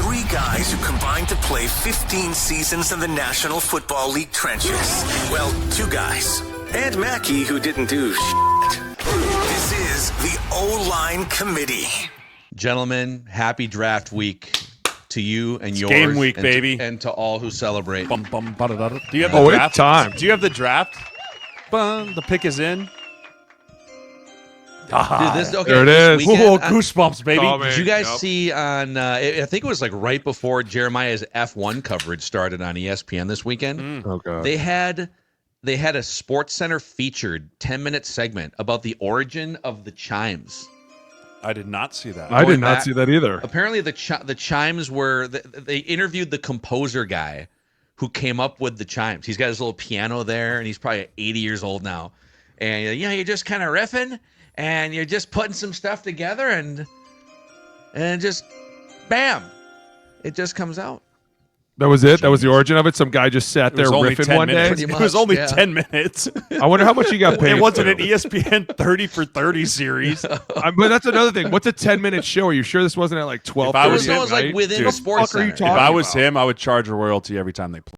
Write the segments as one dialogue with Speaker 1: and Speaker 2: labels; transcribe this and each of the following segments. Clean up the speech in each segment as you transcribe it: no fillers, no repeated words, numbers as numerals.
Speaker 1: Three guys who combined to play 15 seasons in the National Football League trenches. Well, two guys. And Mackey, who didn't do shit. This is the O-Line Committee.
Speaker 2: Gentlemen, happy draft week to you and
Speaker 3: it's
Speaker 2: yours.
Speaker 3: Game week,
Speaker 2: and
Speaker 3: baby.
Speaker 2: And to all who celebrate.
Speaker 3: Do you have the draft?
Speaker 4: Time.
Speaker 3: Do you have the draft? The pick is in.
Speaker 2: Dude, okay,
Speaker 4: there it is.
Speaker 3: Whoa, goosebumps, baby.
Speaker 2: Did you guys see on, I think it was like right before Jeremiah's F1 coverage started on ESPN this weekend.
Speaker 4: Oh, God.
Speaker 2: They had a Sports Center featured 10-minute segment about the origin of the chimes.
Speaker 3: I did not see that.
Speaker 4: I did not see that either.
Speaker 2: Apparently, the chimes were they interviewed the composer guy who came up with the chimes. He's got his little piano there, and he's probably 80 years old now. And you're just kind of riffing, and you're just putting some stuff together, and just bam, it just comes out.
Speaker 4: That was it? That was the origin of it? Some guy just sat there riffing one day?
Speaker 3: It was only 10 minutes.
Speaker 4: I wonder how much he got paid.
Speaker 3: It wasn't
Speaker 4: for.
Speaker 3: an ESPN 30 for 30 series.
Speaker 4: But that's another thing. What's a 10-minute show? Are you sure this wasn't at like 12?
Speaker 3: If I was
Speaker 2: It was like within the Sports Center.
Speaker 3: If I was him, I would charge a royalty every time they play.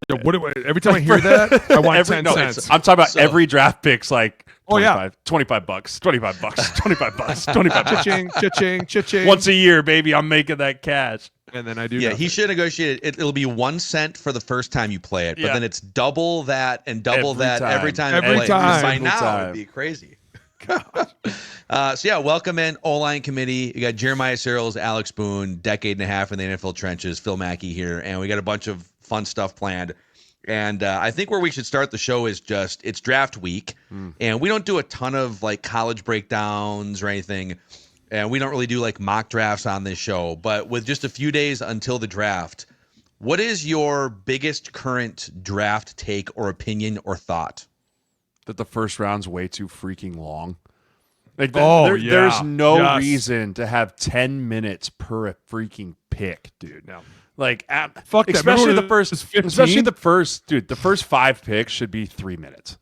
Speaker 4: Every time I hear that, I want 10 cents.
Speaker 3: I'm talking about every draft pick's like 25,
Speaker 4: $25,
Speaker 3: $25.
Speaker 4: Cha-ching, cha-ching, cha-ching.
Speaker 3: Once a year, baby, I'm making that cash.
Speaker 4: And then I do.
Speaker 2: Yeah,
Speaker 4: nothing.
Speaker 2: he should negotiate it. It'll be 1 cent for the first time you play it, but then it's double that and double that every time you play it. By now, it'd be crazy. So welcome in O-Line Committee. You got Jeremiah Sirles, Alex Boone, decade and a half in the NFL trenches, Phil Mackey here, and we got a bunch of fun stuff planned. And I think where we should start the show is it's draft week, and we don't do a ton of like college breakdowns or anything. And we don't really do like mock drafts on this show, but with just a few days until the draft, what is your biggest current draft take or opinion or thought?
Speaker 3: That the first round's way too freaking long. Like,
Speaker 4: yeah.
Speaker 3: There's no reason to have 10 minutes per freaking pick, dude.
Speaker 4: No.
Speaker 3: Like,
Speaker 4: fuck that.
Speaker 3: especially the first,
Speaker 4: 15?
Speaker 3: especially the first 5 picks should be 3 minutes.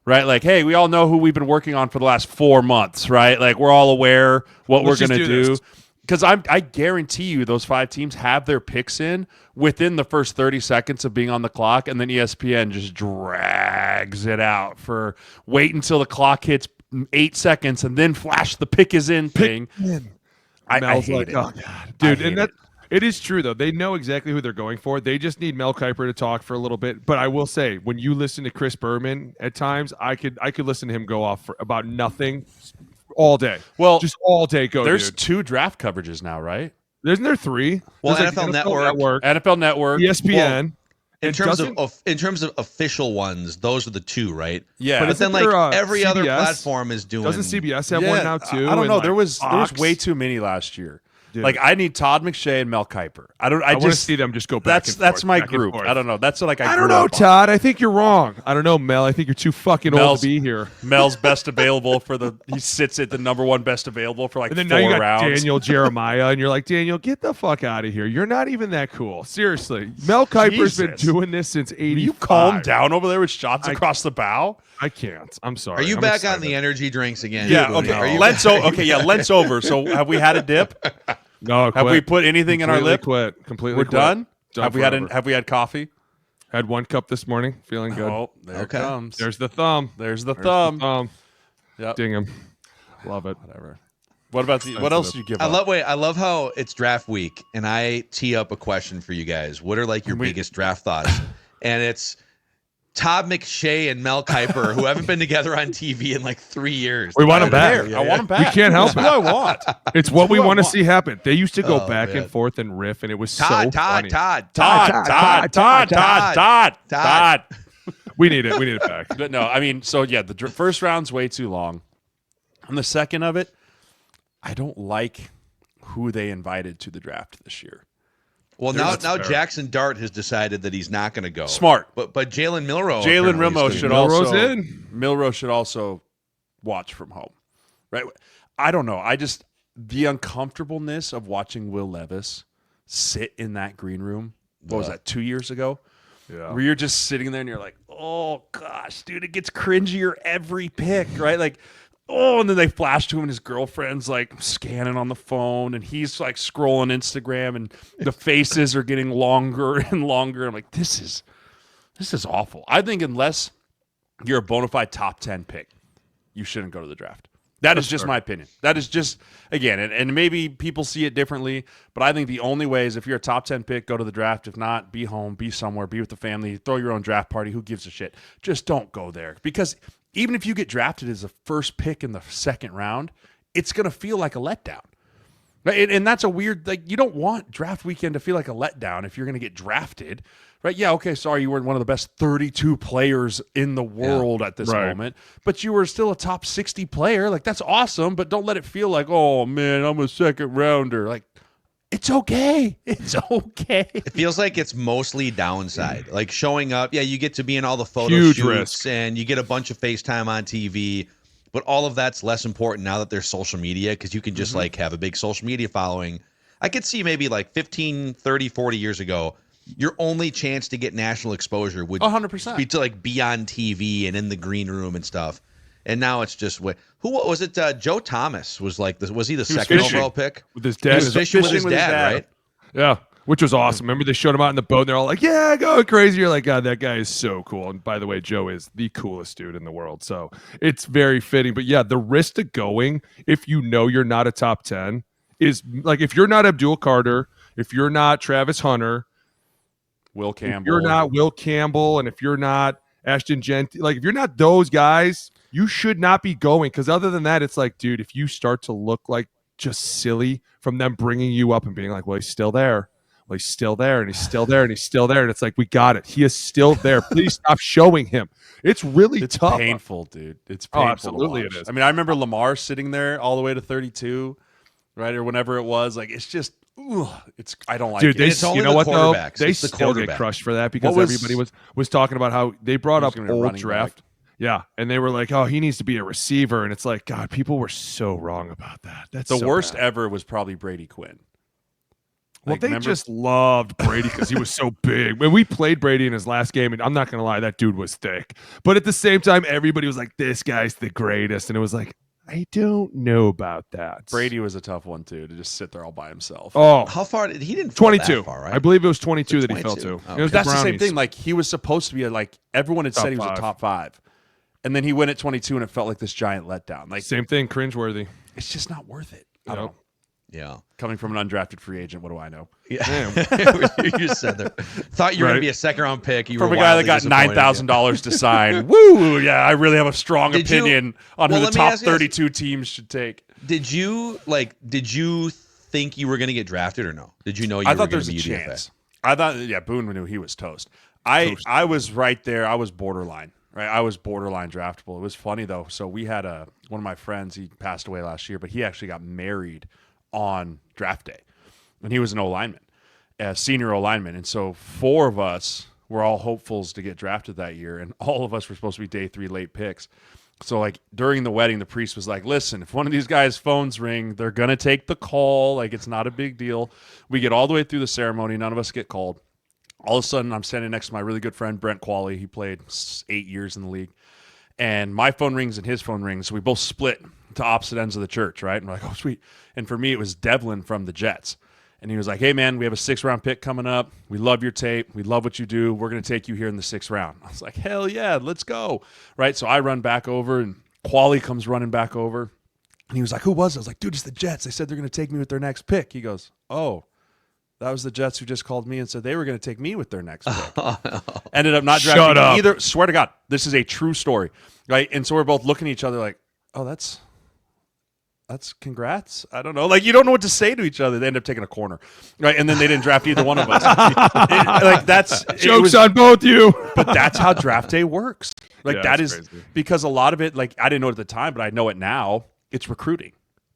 Speaker 3: Right? Like, hey, we all know who we've been working on for the last 4 months, right? Like, we're all aware what we're going to do. Because I guarantee you those 5 teams have their picks in within the first 30 seconds of being on the clock, and then ESPN just drags it out for wait until the clock hits 8 seconds and then flash the pick is in thing. I hate it.
Speaker 4: Oh, God. Dude, and that it is true, though. They know exactly who they're going for. They just need Mel Kiper to talk for a little bit. But I will say, when you listen to Chris Berman at times, I could listen to him go off for about nothing all day.
Speaker 3: Well,
Speaker 4: just all day go,
Speaker 3: there's
Speaker 4: dude.
Speaker 3: 2 draft coverages now, right?
Speaker 4: Isn't there 3?
Speaker 2: Well,
Speaker 4: there's
Speaker 2: NFL Network,
Speaker 3: NFL Network,
Speaker 4: ESPN.
Speaker 2: In terms of official ones, those are the 2, right?
Speaker 3: Yeah.
Speaker 2: But then like every
Speaker 4: CBS,
Speaker 2: other platform is doing.
Speaker 4: Doesn't CBS have one now too?
Speaker 3: I don't know.
Speaker 4: And,
Speaker 3: there was
Speaker 4: Fox.
Speaker 3: way too many last year.
Speaker 4: Dude.
Speaker 3: Like, I need Todd McShay and Mel Kiper. I want
Speaker 4: to see them just go back.
Speaker 3: That's my group. I don't know. That's like
Speaker 4: I don't know, Todd. I think you're wrong. I don't know, Mel. I think you're too fucking old to be here.
Speaker 3: Mel's best available he sits at the number 1 best available for like
Speaker 4: and then
Speaker 3: 4
Speaker 4: now you got
Speaker 3: rounds.
Speaker 4: Daniel Jeremiah, and you're like, Daniel, get the fuck out of here. You're not even that cool. Seriously, Mel Kiper's been doing this since '85.
Speaker 3: You calm down over there with shots across the bow.
Speaker 4: I can't. I'm sorry.
Speaker 2: Are you back on the energy drinks again?
Speaker 3: Yeah. Okay. Lent's over. So have we had a dip?
Speaker 4: No.
Speaker 3: Have we put anything in our lip?
Speaker 4: Completely.
Speaker 3: We're done.
Speaker 4: Have
Speaker 3: we had coffee?
Speaker 4: Had 1 cup this morning. Feeling good.
Speaker 3: Oh, there it comes.
Speaker 4: There's the thumb.
Speaker 3: There's the thumb.
Speaker 4: Yep. Ding him. Love it.
Speaker 3: Whatever. What about what else do you give up?
Speaker 2: I love how it's draft week, and I tee up a question for you guys. What are like your biggest draft thoughts? And it's Todd McShay and Mel Kiper, who haven't been together on TV in like 3 years.
Speaker 4: We want them back.
Speaker 3: I want them back.
Speaker 4: We can't help it.
Speaker 3: That's what I want.
Speaker 4: It's what we want to see happen. They used to go back and forth and riff, and it was so funny.
Speaker 2: Todd.
Speaker 4: We need it. We need it back.
Speaker 3: But no, I mean, so yeah, the first round's way too long. And the second of it, I don't like who they invited to the draft this year.
Speaker 2: Well, now Jackson Dart has decided that he's not going to go.
Speaker 3: Smart.
Speaker 2: But Jalen Milroe.
Speaker 3: Milroe should also watch from home. Right? I don't know. The uncomfortableness of watching Will Levis sit in that green room. What was that, 2 years ago?
Speaker 4: Yeah.
Speaker 3: Where you're just sitting there and you're like, oh gosh, dude, it gets cringier every pick, right? Like, oh, and then they flash to him and his girlfriend's like scanning on the phone and he's like scrolling Instagram and the faces are getting longer and longer. I'm like, this is awful. I think unless you're a bona fide top 10 pick, you shouldn't go to the draft. That is just my opinion. That is just, again, and maybe people see it differently, but I think the only way is if you're a top 10 pick, go to the draft. If not, be home, be somewhere, be with the family, throw your own draft party. Who gives a shit? Just don't go there. Because even if you get drafted as a first pick in the second round, it's going to feel like a letdown. Right? And that's a weird, like, you don't want draft weekend to feel like a letdown if you're going to get drafted. Right? Yeah, okay, sorry, you weren't one of the best 32 players in the world at this moment, but you were still a top 60 player. Like, that's awesome, but don't let it feel like, oh, man, I'm a second rounder. Like, it's okay. It's okay.
Speaker 2: It feels like it's mostly downside. Like, showing up, yeah, you get to be in all the photo
Speaker 4: Huge
Speaker 2: shoots,
Speaker 4: risk.
Speaker 2: and you get a bunch of FaceTime on TV, but all of that's less important now that there's social media because you can just, like, have a big social media following. I could see maybe, like, 15, 30, 40 years ago, your only chance to get national exposure would
Speaker 3: 100%.
Speaker 2: be to like be on TV and in the green room and stuff. And now it's just who was it? Joe Thomas was like this. Was he the second overall pick?
Speaker 4: with his dad.
Speaker 2: He was fishing with his dad, right?
Speaker 4: Yeah, which was awesome. Remember they showed him out in the boat and they're all like, yeah, going crazy. You're like, God, that guy is so cool. And by the way, Joe is the coolest dude in the world. So it's very fitting. But yeah, the risk to going, if you know you're not a top 10, is like if you're not Abdul Carter, if you're not Travis Hunter,
Speaker 3: Will Campbell.
Speaker 4: if you're not Will Campbell, and if you're not Ashton Genty, like if you're not those guys, you should not be going. Because other than that, it's like, dude, if you start to look like just silly from them bringing you up and being like, well, he's still there. Well, he's still there, and he's still there, and he's still there. And it's like, we got it. He is still there. Please stop showing him. It's really tough.
Speaker 3: Painful, dude. It's painful.
Speaker 4: Oh, absolutely
Speaker 3: to watch.
Speaker 4: it is.
Speaker 3: I mean, I remember Lamar sitting there all the way to 32, right? Or whenever it was. Like, it's just, I don't like
Speaker 4: Dude,
Speaker 3: it.
Speaker 4: they,
Speaker 2: It's only
Speaker 4: you know
Speaker 2: the
Speaker 4: what though?
Speaker 2: quarterbacks.
Speaker 4: They
Speaker 2: It's the
Speaker 4: still get
Speaker 2: quarterback.
Speaker 4: crushed for that because
Speaker 3: What was-
Speaker 4: everybody was talking about how they brought up
Speaker 3: gonna be a
Speaker 4: old
Speaker 3: running
Speaker 4: draft.
Speaker 3: back.
Speaker 4: Yeah, and they were like, "Oh, he needs to be a receiver," and it's like, God, people were so wrong about that. That's
Speaker 3: The
Speaker 4: so
Speaker 3: worst
Speaker 4: bad.
Speaker 3: ever was probably Brady Quinn.
Speaker 4: Well,
Speaker 3: Like,
Speaker 4: they
Speaker 3: remember-
Speaker 4: just loved Brady because he was so big. When we played Brady in his last game, and I'm not gonna lie, that dude was thick. But at the same time, everybody was like, "This guy's the greatest," and it was like, I don't know about that.
Speaker 3: Brady was a tough one too to just sit there all by himself.
Speaker 4: Oh,
Speaker 2: How far did he didn't fall
Speaker 4: 22.
Speaker 2: that far, right?
Speaker 4: I believe it was 22 that he fell
Speaker 2: 22.
Speaker 4: to.
Speaker 2: Oh,
Speaker 4: It was
Speaker 3: That's the same
Speaker 4: Brownies.
Speaker 3: thing. Like, he was supposed to be like everyone had
Speaker 4: Top
Speaker 3: said he was a
Speaker 4: five.
Speaker 3: top 5, and then he went at 22, and it felt like this giant letdown. Like,
Speaker 4: Same thing, cringeworthy.
Speaker 3: it's just not worth it. I
Speaker 4: Yep.
Speaker 3: don't know.
Speaker 2: Yeah.
Speaker 3: Coming from an undrafted free agent, what do I know?
Speaker 2: Yeah. you just said that. Thought you were
Speaker 4: Right.
Speaker 2: going to be a second round pick. You
Speaker 3: From
Speaker 2: were
Speaker 3: a guy that
Speaker 2: wildly
Speaker 3: got
Speaker 2: disappointed.
Speaker 3: $9,000 to sign. Woo! Yeah, I really have a strong
Speaker 2: Did you-
Speaker 3: opinion on
Speaker 2: Well,
Speaker 3: who
Speaker 2: let
Speaker 3: the
Speaker 2: me
Speaker 3: top
Speaker 2: ask you this.
Speaker 3: 32 teams should take.
Speaker 2: Did you think you were going to get drafted or no? Did you know you
Speaker 3: I
Speaker 2: were
Speaker 3: thought
Speaker 2: going
Speaker 3: there
Speaker 2: to
Speaker 3: was
Speaker 2: be
Speaker 3: a
Speaker 2: UDFA?
Speaker 3: chance. I thought, yeah, Boone knew he was toast. I was right there. I was borderline, right? I was borderline draftable. It was funny though. So we had one of my friends. He passed away last year, but he actually got married on draft day, and he was an O-lineman, a senior O-lineman. And so 4 of us were all hopefuls to get drafted that year, and all of us were supposed to be day 3 late picks. So, like, during the wedding, the priest was like, listen, if one of these guys' phones ring, they're going to take the call. Like, it's not a big deal. We get all the way through the ceremony. None of us get called. All of a sudden, I'm standing next to my really good friend, Brent Qualley. He played 8 years in the league. And my phone rings and his phone rings. So we both split to opposite ends of the church, right? And we're like, oh, sweet. And for me, it was Devlin from the Jets. And he was like, hey, man, we have a 6th-round pick coming up. We love your tape. We love what you do. We're going to take you here in the 6th round. I was like, hell yeah, let's go. Right? So I run back over, and Qualley comes running back over. And he was like, who was it? I was like, dude, it's the Jets. They said they're going to take me with their next pick. He goes, oh, that was the Jets who just called me and said they were going to take me with their next pick. Ended up not
Speaker 4: Shut
Speaker 3: drafting
Speaker 4: up.
Speaker 3: me either. Swear to God, this is a true story. Right? And so we're both looking at each other like, oh, that's congrats. I don't know. Like, you don't know what to say to each other. They end up taking a corner, right? And then they didn't draft either one of us.
Speaker 4: Jokes on both you.
Speaker 3: But that's how draft day works. Like,
Speaker 4: Yeah,
Speaker 3: that
Speaker 4: it's
Speaker 3: is
Speaker 4: crazy.
Speaker 3: because a lot of it, like, I didn't know it at the time, but I know it now. It's recruiting.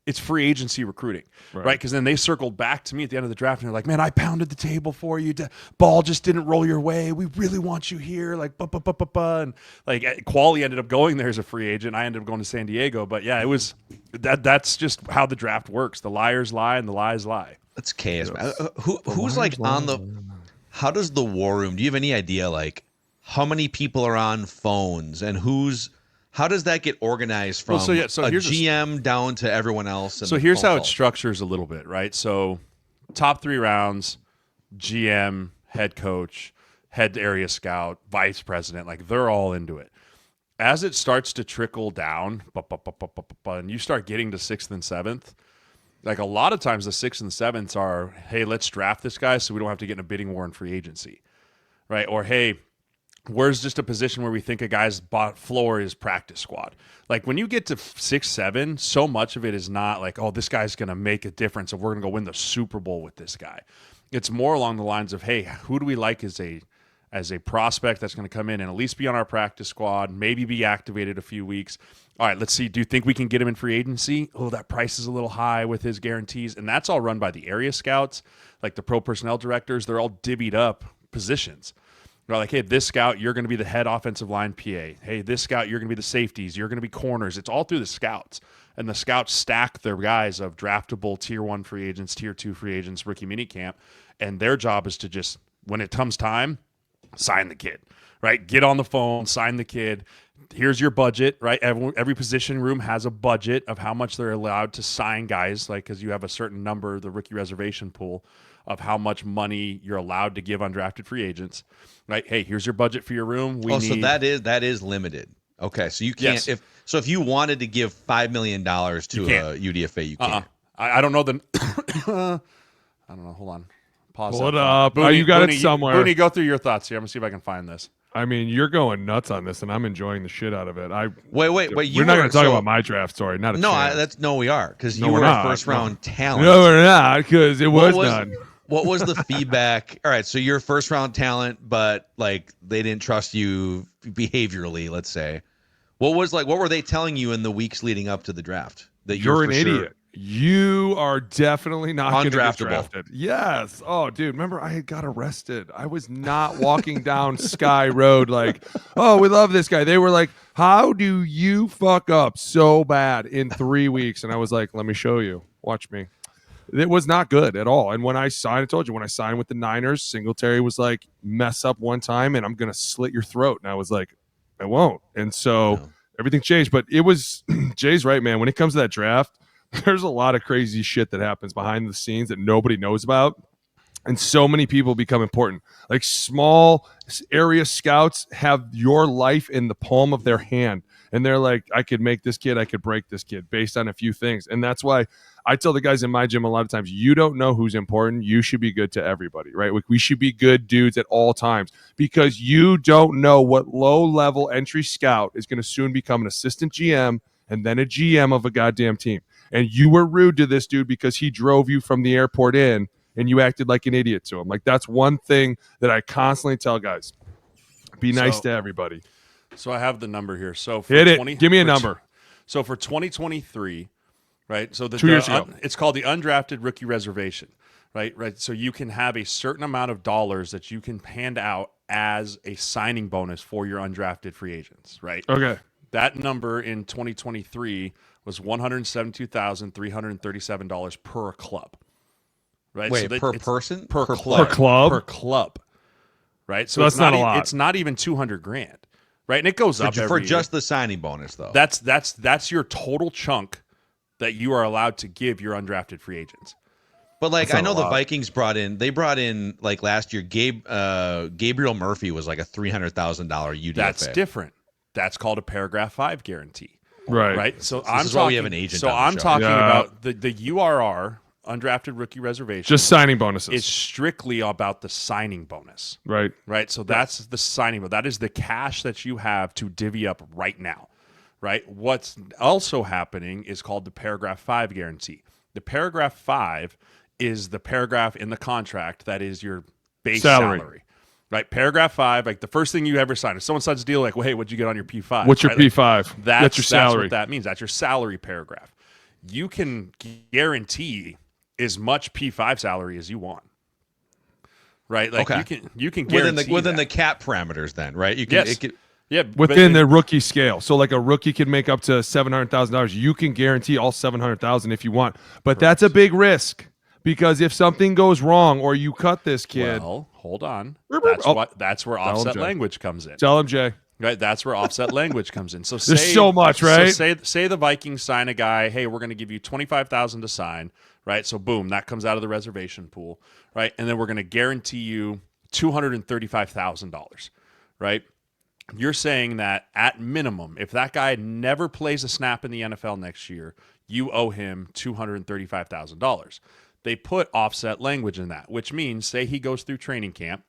Speaker 3: It's free agency recruiting, right? Because then they circled back to me at the end of the draft, and they're like, man, I pounded the table for you. Ball just didn't roll your way. We really want you here. Like, and like, Qualley ended up going there as a free agent. I ended up going to San Diego. But yeah, it was that's just how the draft works. The liars lie and the lies lie.
Speaker 2: That's chaos, man. Who's like on the? How does the war room? Do you have any idea like how many people are on phones and who's How does that get organized from
Speaker 3: so
Speaker 2: a
Speaker 3: here's
Speaker 2: GM down to everyone else?
Speaker 3: So here's how it structures a little bit, right? So top 3 rounds, GM, head coach, head area scout, vice president, like they're all into it. As it starts to trickle down, and you start getting to 6th and 7th, like a lot of times the 6th and 7th are, hey, let's draft this guy so we don't have to get in a bidding war in free agency, right? Or, hey, where's just a position where we think a guy's floor is practice squad. Like when you get to 6, 7, so much of it is not like, oh, this guy's going to make a difference and we're going to go win the Super Bowl with this guy. It's more along the lines of, hey, who do we like as a prospect that's going to come in and at least be on our practice squad, maybe be activated a few weeks. All right, let's see. Do you think we can get him in free agency? Oh, that price is a little high with his guarantees. And that's all run by the area scouts, like the pro personnel directors. They're all divvied up positions. They're like, hey, this scout, you're going to be the head offensive line PA. Hey, this scout, you're going to be the safeties. You're going to be corners. It's all through the scouts. And the scouts stack their guys of draftable tier 1 free agents, tier 2 free agents, rookie minicamp. And their job is to just, when it comes time, sign the kid, right? Get on the phone, sign the kid. Here's your budget, right? Every position room has a budget of how much they're allowed to sign guys, like because you have a certain number, the rookie reservation pool, of how much money you're allowed to give undrafted free agents, right? Hey, here's your budget for your room.
Speaker 2: So that is limited. Okay, so you can't if you wanted to give $5 million to a UDFA, you can't.
Speaker 3: I don't know the. I don't know. Hold on. Pause.
Speaker 4: Hold up. Booney, you got it somewhere.
Speaker 3: Booney, go through your thoughts here. I'm gonna see if I can find this.
Speaker 4: I mean, you're going nuts on this, and I'm enjoying the shit out of it.
Speaker 2: Wait.
Speaker 4: We're not going to talk about my draft story. Not a chance.
Speaker 2: We are because you were a first round talent.
Speaker 4: No, we're not because it was none.
Speaker 2: What was the feedback? All right, so you're a first round talent, but like they didn't trust you behaviorally. Let's say, what were they telling you in the weeks leading up to the draft? That
Speaker 4: you're an idiot. You are definitely not going to get
Speaker 2: undraftable.
Speaker 4: drafted. Yes. Oh, dude, remember I had got arrested. I was not walking down Sky Road like, oh, we love this guy. They were like, how do you fuck up so bad in 3 weeks? And I was like, let me show you. Watch me. It was not good at all. And when I signed, I told you, when I signed with the Niners, Singletary was like, mess up one time and I'm going to slit your throat. And I was like, I won't. And so everything changed. But it was, Jay's right, man. When it comes to that draft, there's a lot of crazy shit that happens behind the scenes that nobody knows about. And so many people become important. Like small area scouts have your life in the palm of their hand. And they're like, I could make this kid, I could break this kid based on a few things. And that's why I tell the guys in my gym a lot of times, you don't know who's important. You should be good to everybody, right? We should be good dudes at all times because you don't know what low-level entry scout is going to soon become an assistant GM and then a GM of a goddamn team. And you were rude to this dude because he drove you from the airport in and you acted like an idiot to him. Like, that's one thing that I constantly tell guys. Be nice to everybody.
Speaker 3: So I have the number here. So for
Speaker 4: hit it. Give me a number.
Speaker 3: So for 2023, right? So
Speaker 4: 2 years ago.
Speaker 3: It's called the undrafted rookie reservation, right? Right. So you can have a certain amount of dollars that you can hand out as a signing bonus for your undrafted free agents, right?
Speaker 4: Okay.
Speaker 3: That number in 2023 was $172,337 per club. Right?
Speaker 2: Wait,
Speaker 3: so
Speaker 2: per person?
Speaker 3: Per
Speaker 4: club?
Speaker 3: Per club. Right? So
Speaker 4: that's not a lot.
Speaker 3: It's not even $200,000. Right? And it goes up every
Speaker 2: for
Speaker 3: year.
Speaker 2: just the signing bonus, though.
Speaker 3: That's your total chunk that you are allowed to give your undrafted free agents.
Speaker 2: But like I know the Vikings brought in like last year Gabriel Murphy was like a $300,000 UDFA.
Speaker 3: That's different. That's called a paragraph 5 guarantee.
Speaker 4: Right.
Speaker 3: So
Speaker 2: this is why we have an agent.
Speaker 3: So I'm talking about the URR, undrafted rookie reservation.
Speaker 4: Just signing bonuses.
Speaker 3: It's strictly about the signing bonus.
Speaker 4: Right.
Speaker 3: Right. So that's the signing bonus. That is the cash that you have to divvy up right now. Right. What's also happening is called the paragraph 5 guarantee. The paragraph 5 is the paragraph in the contract that is your base salary. Right, paragraph 5, like the first thing you ever sign. If someone signs a deal, like, well, hey, what'd you get on your P5?
Speaker 4: What's your P5?
Speaker 3: Like, that's
Speaker 4: your salary.
Speaker 3: That's what that means. That's your salary paragraph. You can guarantee as much P5 salary as you want. Right, like you can guarantee
Speaker 2: within the cap parameters. Then, right? You can.
Speaker 3: Yes.
Speaker 4: Within the rookie scale. So like a rookie can make up to $700,000. You can guarantee all $700,000 if you want, but that's a big risk. Because if something goes wrong or you cut this kid,
Speaker 3: well, hold on. That's where
Speaker 4: Tell
Speaker 3: offset
Speaker 4: him,
Speaker 3: language comes in.
Speaker 4: Tell him, Jay.
Speaker 3: Right, that's where offset language comes in. So
Speaker 4: There's so much, right?
Speaker 3: So say the Vikings sign a guy. Hey, we're going to give you $25,000 to sign. Right, so boom, that comes out of the reservation pool. Right, and then we're going to guarantee you $235,000. Right, you're saying that at minimum, if that guy never plays a snap in the NFL next year, you owe him $235,000. They put offset language in that, which means, say he goes through training camp,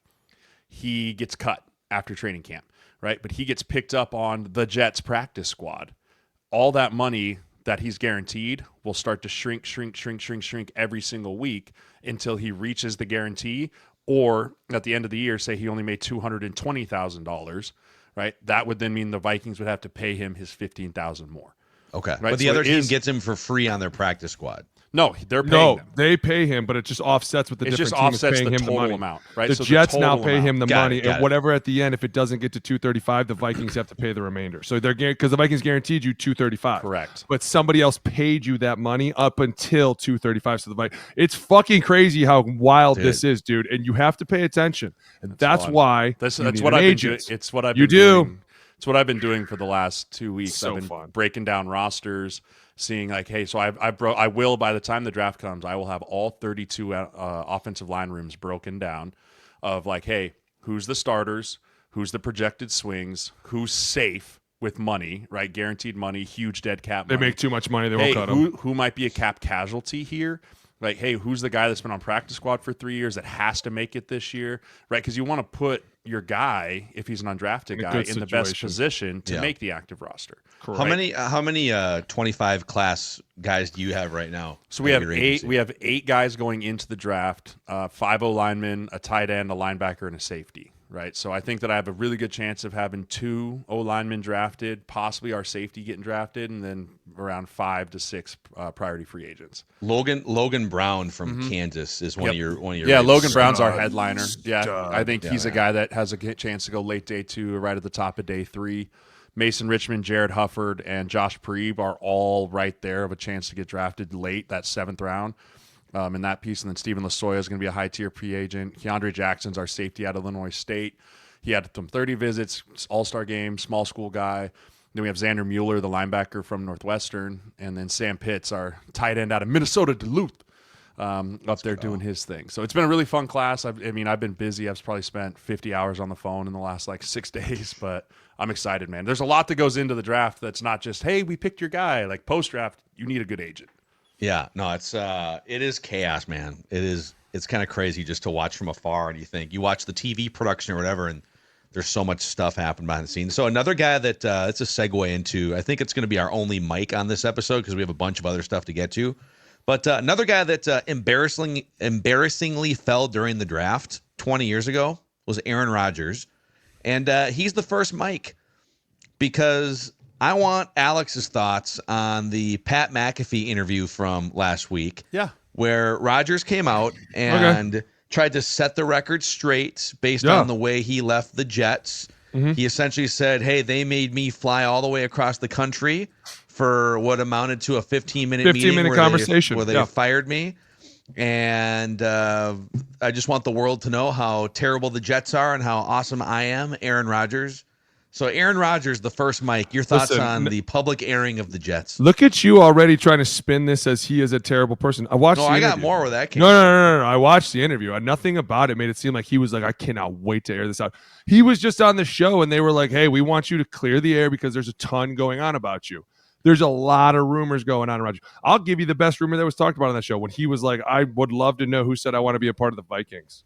Speaker 3: he gets cut after training camp. Right, but he gets picked up on the Jets practice squad. All that money that he's guaranteed will start to shrink every single week until he reaches the guarantee. Or at the end of the year, say he only made $220,000. Right, that would then mean the Vikings would have to pay him his $15,000 more.
Speaker 2: Okay,
Speaker 3: right?
Speaker 2: But the other team gets him for free on their practice squad.
Speaker 3: No, they're paying them.
Speaker 4: They pay him, but it just offsets with the different team is paying him the money.
Speaker 3: Amount, right?
Speaker 4: The
Speaker 3: so
Speaker 4: Jets
Speaker 3: the
Speaker 4: now pay him the money,
Speaker 2: Got
Speaker 4: and whatever at the end, if it doesn't get to 235, the Vikings have to pay the remainder. So they're because the Vikings guaranteed you 235,
Speaker 3: correct?
Speaker 4: But somebody else paid you that money up until 235. So it's fucking crazy how wild this is, dude. And you have to pay attention, and that's why
Speaker 3: that's what I've been doing. It's what I've been doing. It's what I've been doing for the last 2 weeks.
Speaker 4: So
Speaker 3: I've been
Speaker 4: fun.
Speaker 3: breaking down rosters, seeing like, hey, so I will, by the time the draft comes, I will have all 32 offensive line rooms broken down of like, hey, who's the starters, who's the projected swings, who's safe with money, right? Guaranteed money, huge dead cap money.
Speaker 4: They make too much money, they won't cut them.
Speaker 3: Who might be a cap casualty here? Like, hey, who's the guy that's been on practice squad for 3 years that has to make it this year, right? Because you want to put your guy, if he's an undrafted guy, in the best position to make the active roster.
Speaker 2: Correct. How many 25 class guys do you have right now?
Speaker 3: So we have eight. We have 8 guys going into the draft: 5 O-linemen, a tight end, a linebacker, and a safety. Right. So I think that I have a really good chance of having 2 O-linemen drafted, possibly our safety getting drafted, and then around 5 to 6 priority free agents.
Speaker 2: Logan Brown from Kansas is one of your
Speaker 3: Logan Brown's our headliner. Yeah, I think he's a guy that has a chance to go late day 2 or right at the top of day 3. Mason Richmond, Jared Hufford, and Josh Preeb are all right there of a chance to get drafted late, that 7th round. In that piece, and then Stephen Lasoya is going to be a high-tier free agent. Keandre Jackson's our safety out of Illinois State. He had some 30 visits, all-star game, small school guy. Then we have Xander Mueller, the linebacker from Northwestern, and then Sam Pitts, our tight end out of Minnesota Duluth, up there doing his thing. So it's been a really fun class. I've been busy. I've probably spent 50 hours on the phone in the last 6 days, but I'm excited, man. There's a lot that goes into the draft that's not just, hey, we picked your guy. Like post-draft, you need a good agent.
Speaker 2: Yeah, no, it is chaos, man. It's kind of crazy just to watch from afar, and you watch the TV production or whatever, and there's so much stuff happening behind the scenes. So another guy that it's a segue into, I think it's going to be our only mic on this episode because we have a bunch of other stuff to get to. But another guy that embarrassingly fell during the draft 20 years ago was Aaron Rodgers, and he's the first mic because I want Alex's thoughts on the Pat McAfee interview from last week.
Speaker 3: Yeah.
Speaker 2: Where Rodgers came out and tried to set the record straight based on the way he left the Jets. Mm-hmm. He essentially said, hey, they made me fly all the way across the country for what amounted to a 15-minute meeting
Speaker 4: conversation
Speaker 2: where they fired me. And I just want the world to know how terrible the Jets are and how awesome I am, Aaron Rodgers. So Aaron Rodgers, the first mic, your thoughts on the public airing of the Jets?
Speaker 4: Look at you already trying to spin this as he is a terrible person. I watched.
Speaker 2: I got more where that came.
Speaker 4: No. I watched the interview. Nothing about it made it seem like he was like, I cannot wait to air this out. He was just on the show, and they were like, hey, we want you to clear the air because there's a ton going on about you. There's a lot of rumors going on, Roger. I'll give you the best rumor that was talked about on that show when he was like, I would love to know who said I want to be a part of the Vikings.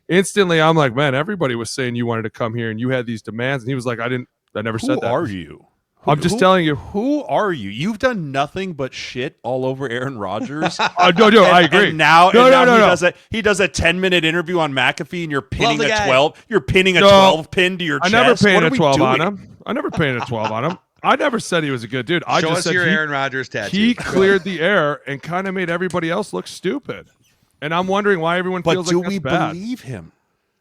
Speaker 4: Instantly, I'm like, man, everybody was saying you wanted to come here and you had these demands. And he was like, I never said that.
Speaker 3: Who are you?
Speaker 4: I'm just telling you.
Speaker 3: Who are you? You've done nothing but shit all over Aaron Rodgers.
Speaker 4: No, I agree.
Speaker 3: And now he does a 10-minute interview on McAfee, and you're pinning a 12. You're pinning a 12 pin to your chest.
Speaker 4: I never painted a 12 on him. I never painted a 12 on him. I never said he was a good dude. I
Speaker 2: Show
Speaker 4: just
Speaker 2: us
Speaker 4: said
Speaker 2: your Aaron Rodgers tattoo.
Speaker 4: He cleared the air and kind of made everybody else look stupid. And I'm wondering why everyone feels like that's bad.
Speaker 3: But do we believe him?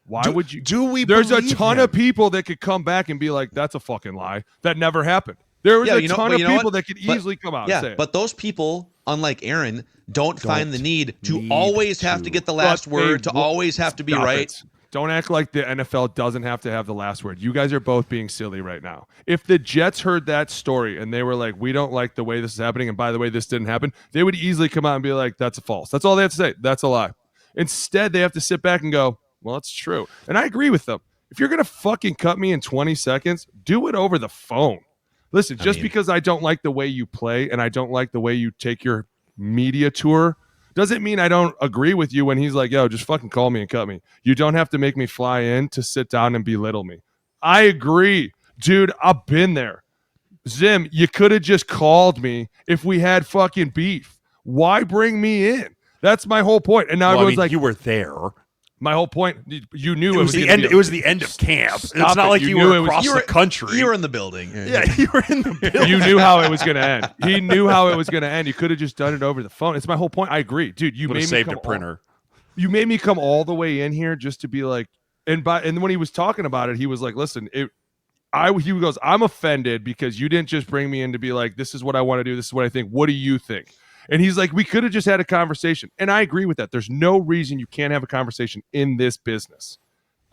Speaker 4: Why would you?
Speaker 3: Do we?
Speaker 4: There's a
Speaker 3: believe
Speaker 4: ton
Speaker 3: him?
Speaker 4: of people that could come back and be like, "That's a fucking lie. That never happened." There was a ton of people that could easily come out and say it.
Speaker 2: But those people, unlike Aaron, don't find the need to always have to get the last word, to always have to be right.
Speaker 4: Don't act like the NFL doesn't have to have the last word. You guys are both being silly right now. If the Jets heard that story and they were like, we don't like the way this is happening, and by the way, this didn't happen, they would easily come out and be like, that's a false. That's all they have to say. That's a lie. Instead, they have to sit back and go, well, it's true. And I agree with them. If you're going to fucking cut me in 20 seconds, do it over the phone. Listen, because I don't like the way you play and I don't like the way you take your media tour, doesn't mean I don't agree with you when he's like, yo, just fucking call me and cut me. You don't have to make me fly in to sit down and belittle me. I agree. Dude, I've been there. Zim, you could have just called me if we had fucking beef. Why bring me in? That's my whole point. And now everyone's like,
Speaker 3: you were there.
Speaker 4: My whole point, you knew
Speaker 3: it was the end. It was the end of camp. It's not like you were across the country.
Speaker 2: You were in the building.
Speaker 3: Yeah, you were in the building.
Speaker 4: You knew how it was going to end. He knew how it was going to end. You could have just done it over the phone. It's my whole point. I agree, dude. You made me
Speaker 3: saved a printer.
Speaker 4: You made me come all the way in here just to be like, and when he was talking about it, he was like, listen, he goes, I'm offended because you didn't just bring me in to be like, this is what I want to do. This is what I think. What do you think? And he's like, we could have just had a conversation. And I agree with that. There's no reason you can't have a conversation in this business.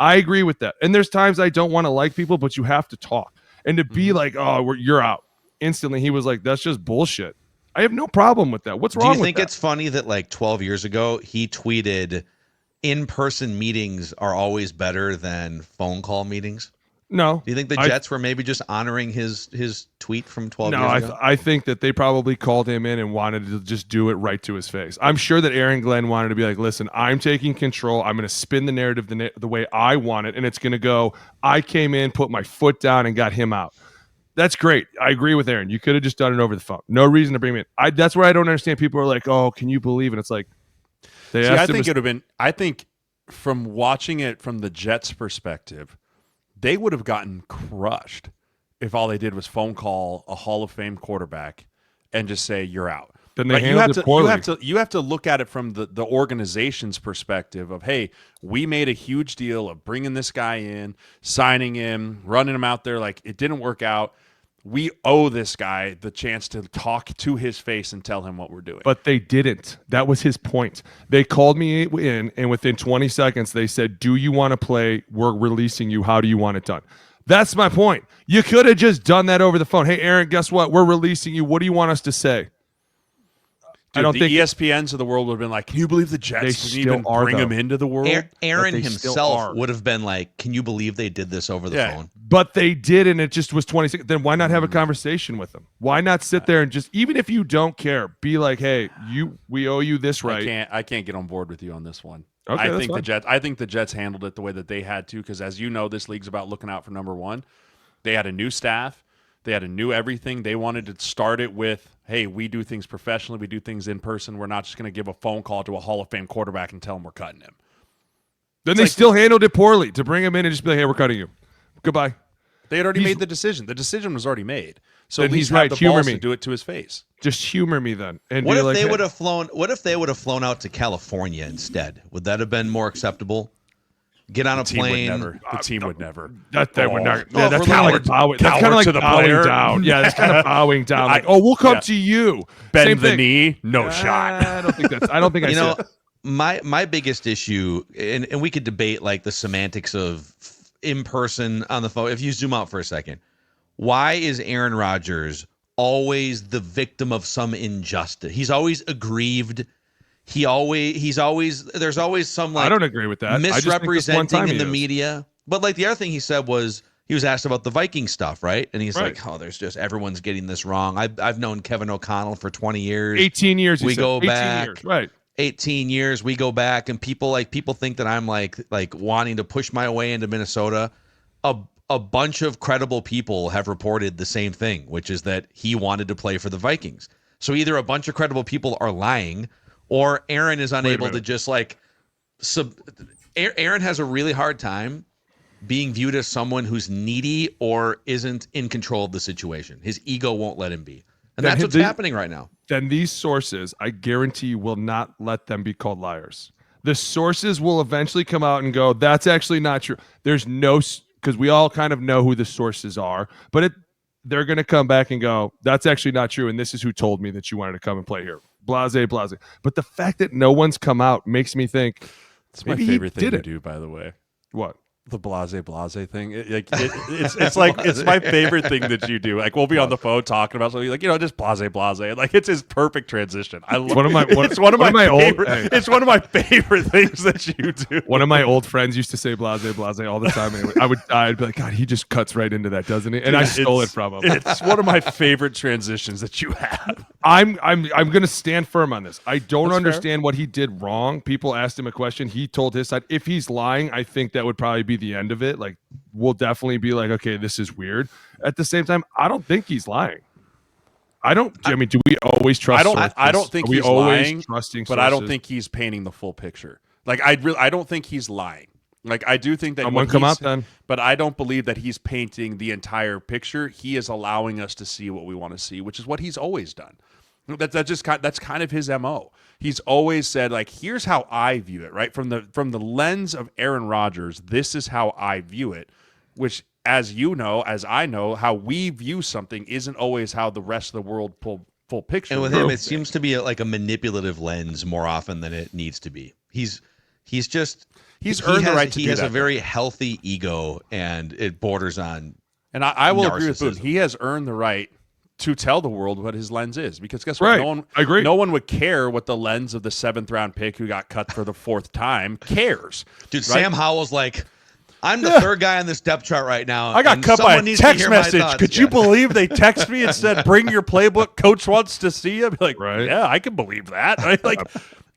Speaker 4: I agree with that. And there's times I don't want to like people, but you have to talk. And to be like, oh, you're out. Instantly, he was like, that's just bullshit. I have no problem with that. What's wrong with that?
Speaker 2: Do you think it's funny that like 12 years ago, he tweeted, in-person meetings are always better than phone call meetings?
Speaker 4: No.
Speaker 2: Do you think the Jets were maybe just honoring his tweet from 12 years ago?
Speaker 4: No, I think that they probably called him in and wanted to just do it right to his face. I'm sure that Aaron Glenn wanted to be like, listen, I'm taking control. I'm going to spin the narrative the way I want it, and it's going to go, I came in, put my foot down, and got him out. That's great. I agree with Aaron. You could have just done it over the phone. No reason to bring him in. That's where I don't understand. People are like, oh, can you believe it? It's like,
Speaker 3: I think it would have been, I think from watching it from the Jets' perspective, they would have gotten crushed if all they did was phone call a Hall of Fame quarterback and just say, you're out.
Speaker 4: Then they handled it poorly.
Speaker 3: You have to look at it from the organization's perspective of, hey, we made a huge deal of bringing this guy in, signing him, running him out there. Like, it didn't work out. We owe this guy the chance to talk to his face and tell him what we're doing.
Speaker 4: But they didn't. That was his point. They called me in, and within 20 seconds, they said, do you want to play? We're releasing you. How do you want it done? That's my point. You could have just done that over the phone. Hey, Aaron, guess what? We're releasing you. What do you want us to say?
Speaker 3: Dude, I don't think ESPNs of the world would have been like, can you believe the Jets didn't even bring him into the world?
Speaker 2: Aaron himself would have been like, can you believe they did this over the phone?
Speaker 4: But they did, and it just was 20 seconds. Then why not have a conversation with them? Why not sit there and just, even if you don't care, be like, hey, we owe you this right.
Speaker 3: I can't get on board with you on this one.
Speaker 4: Okay,
Speaker 3: I think the Jets handled it the way that they had to, because as you know, this league's about looking out for number one. They had a new staff. They had a new everything. They wanted to start it with, hey, we do things professionally. We do things in person. We're not just going to give a phone call to a Hall of Fame quarterback and tell him we're cutting him.
Speaker 4: Then they still handled it poorly to bring him in and just be like, hey, we're cutting you. Goodbye.
Speaker 3: They had already made the decision. The decision was already made. So
Speaker 4: then
Speaker 3: at least
Speaker 4: he's right.
Speaker 3: have the balls to do it to his face.
Speaker 4: Just humor me then. And
Speaker 2: what if they would have flown? What if they would have flown out to California instead? Would that have been more acceptable? Get on a plane.
Speaker 3: The team would never.
Speaker 4: That would not. Yeah, that's kind of like bowing. That's kind of like
Speaker 3: to the
Speaker 4: bowing
Speaker 3: player.
Speaker 4: down. Yeah, that's kind of bowing down. Like, oh, we'll come to you.
Speaker 3: Bend
Speaker 4: Same
Speaker 3: the
Speaker 4: thing.
Speaker 3: knee. No shot.
Speaker 4: I don't think that's. I don't think I see it.
Speaker 2: My biggest issue, and we could debate like the semantics of in person on the phone. If you zoom out for a second, why is Aaron Rodgers always the victim of some injustice? He's always aggrieved. He's always there's always some like
Speaker 4: I don't agree with that.
Speaker 2: Misrepresenting in the media. But like the other thing he said was he was asked about the Viking stuff, right? And he's like, oh, there's just everyone's getting this wrong. I've known Kevin O'Connell for 20 years.
Speaker 4: 18 years.
Speaker 2: We go back.
Speaker 4: Years. Right.
Speaker 2: 18 years. We go back, and people think that I'm like wanting to push my way into Minnesota. A bunch of credible people have reported the same thing, which is that he wanted to play for the Vikings. So either a bunch of credible people are lying, or Aaron is unable to just Aaron has a really hard time being viewed as someone who's needy or isn't in control of the situation. His ego won't let him be. And that's what's happening right now.
Speaker 4: Then these sources, I guarantee you, will not let them be called liars. The sources will eventually come out and go, that's actually not true. There's no, because we all kind of know who the sources are, but they're going to come back and go, that's actually not true. And this is who told me that you wanted to come and play here. Blase. But the fact that no one's come out makes me think
Speaker 3: it's my favorite thing to do, by the way.
Speaker 4: What?
Speaker 3: The blase thing. It's like it's my favorite thing that you do. Like we'll be on the phone talking about something like, just blase. Like it's his perfect transition. I love it's one of my favorite things that you do.
Speaker 4: One of my old friends used to say blase all the time. And I'd be like, God, he just cuts right into that, doesn't he? And I stole it from him.
Speaker 3: It's one of my favorite transitions that you have.
Speaker 4: I'm gonna stand firm on this. I don't
Speaker 3: That's
Speaker 4: understand what he did wrong. People asked him a question. He told his side. If he's lying, I think that would probably be the end of it. Like, we'll definitely be like, okay, this is weird. At the same time, I don't think he's lying. I mean, do we always trust?
Speaker 3: I don't think he's lying,
Speaker 4: trusting,
Speaker 3: but I don't think he's painting the full picture. Like I don't think he's lying. Like I do think that
Speaker 4: someone come out then,
Speaker 3: but I don't believe that he's painting the entire picture. He is allowing us to see what we want to see, which is what he's always done. That's kind of his MO. He's always said, like, here's how I view it, right? From the lens of Aaron Rodgers, this is how I view it, which, as you know, as I know, how we view something isn't always how the rest of the world full picture.
Speaker 2: And with him, it seems to be like a manipulative lens more often than it needs to be. He's earned
Speaker 3: the right to do that.
Speaker 2: He has a very healthy ego, and it borders on.
Speaker 3: And I will agree with Boone. He has earned the right to tell the world what his lens is, because guess what?
Speaker 4: Right. I agree.
Speaker 3: No one would care what the lens of the 7th round pick who got cut for the 4th time cares.
Speaker 2: Dude, right? Sam Howell's like, I'm the third guy on this depth chart right now.
Speaker 3: I got cut by a text message. Could you believe they text me and said, bring your playbook, coach wants to see you? I'd be like,
Speaker 4: right.
Speaker 3: Yeah, I can believe that. Right? Like,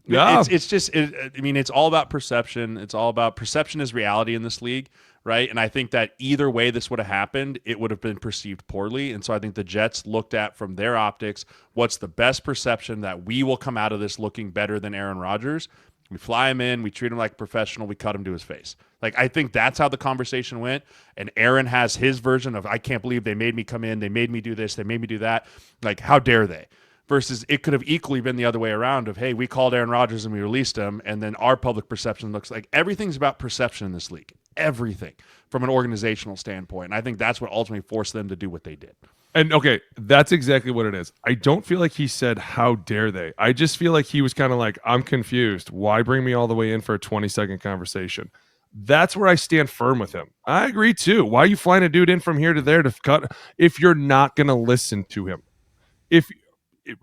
Speaker 4: yeah.
Speaker 3: It's all about perception. It's all about perception is reality in this league. Right. And I think that either way this would have happened, it would have been perceived poorly. And so I think the Jets looked at from their optics, what's the best perception that we will come out of this looking better than Aaron Rodgers? We fly him in, we treat him like a professional, we cut him to his face. Like, I think that's how the conversation went. And Aaron has his version of, I can't believe they made me come in, they made me do this, they made me do that. Like, how dare they? Versus it could have equally been the other way around of, hey, we called Aaron Rodgers and we released him, and then our public perception looks like everything's about perception in this league. Everything from an organizational standpoint. And I think that's what ultimately forced them to do what they did.
Speaker 4: And okay, that's exactly what it is. I don't feel like he said, how dare they? I just feel like he was kind of like, I'm confused. Why bring me all the way in for a 20-second conversation? That's where I stand firm with him. I agree too. Why are you flying a dude in from here to there to cut if you're not going to listen to him?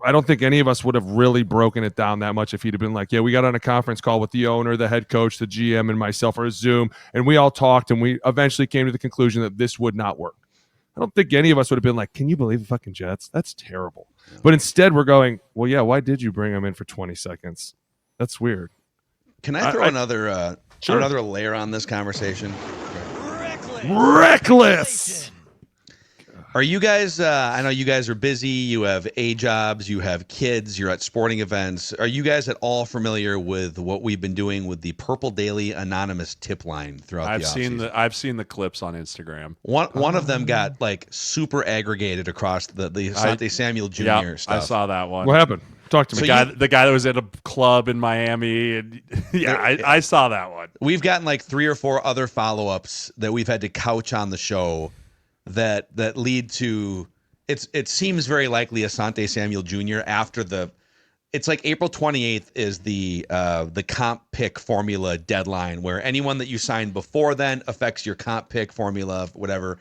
Speaker 4: I don't think any of us would have really broken it down that much if he'd have been like, yeah, we got on a conference call with the owner, the head coach, the GM, and myself, or a Zoom, and we all talked, and we eventually came to the conclusion that this would not work. I don't think any of us would have been like, can you believe the fucking Jets? That's terrible. Yeah. But instead, we're going, well, yeah, why did you bring him in for 20 seconds? That's weird.
Speaker 2: Can I throw another layer on this conversation?
Speaker 4: Reckless.
Speaker 2: Are you guys, I know you guys are busy, you have A jobs, you have kids, you're at sporting events. Are you guys at all familiar with what we've been doing with the Purple Daily Anonymous tip line throughout the offseason?
Speaker 3: I've seen the clips on Instagram.
Speaker 2: One of them got like super aggregated across the Asante Samuel Jr. stuff.
Speaker 3: I saw that one.
Speaker 4: What happened? Talk to me.
Speaker 3: The guy that was at a club in Miami. And I saw that one.
Speaker 2: We've gotten like 3 or 4 other follow-ups that we've had to couch on the show that lead to it seems very likely Asante Samuel Jr. after it's like April 28th is the comp pick formula deadline, where anyone that you sign before then affects your comp pick formula, whatever.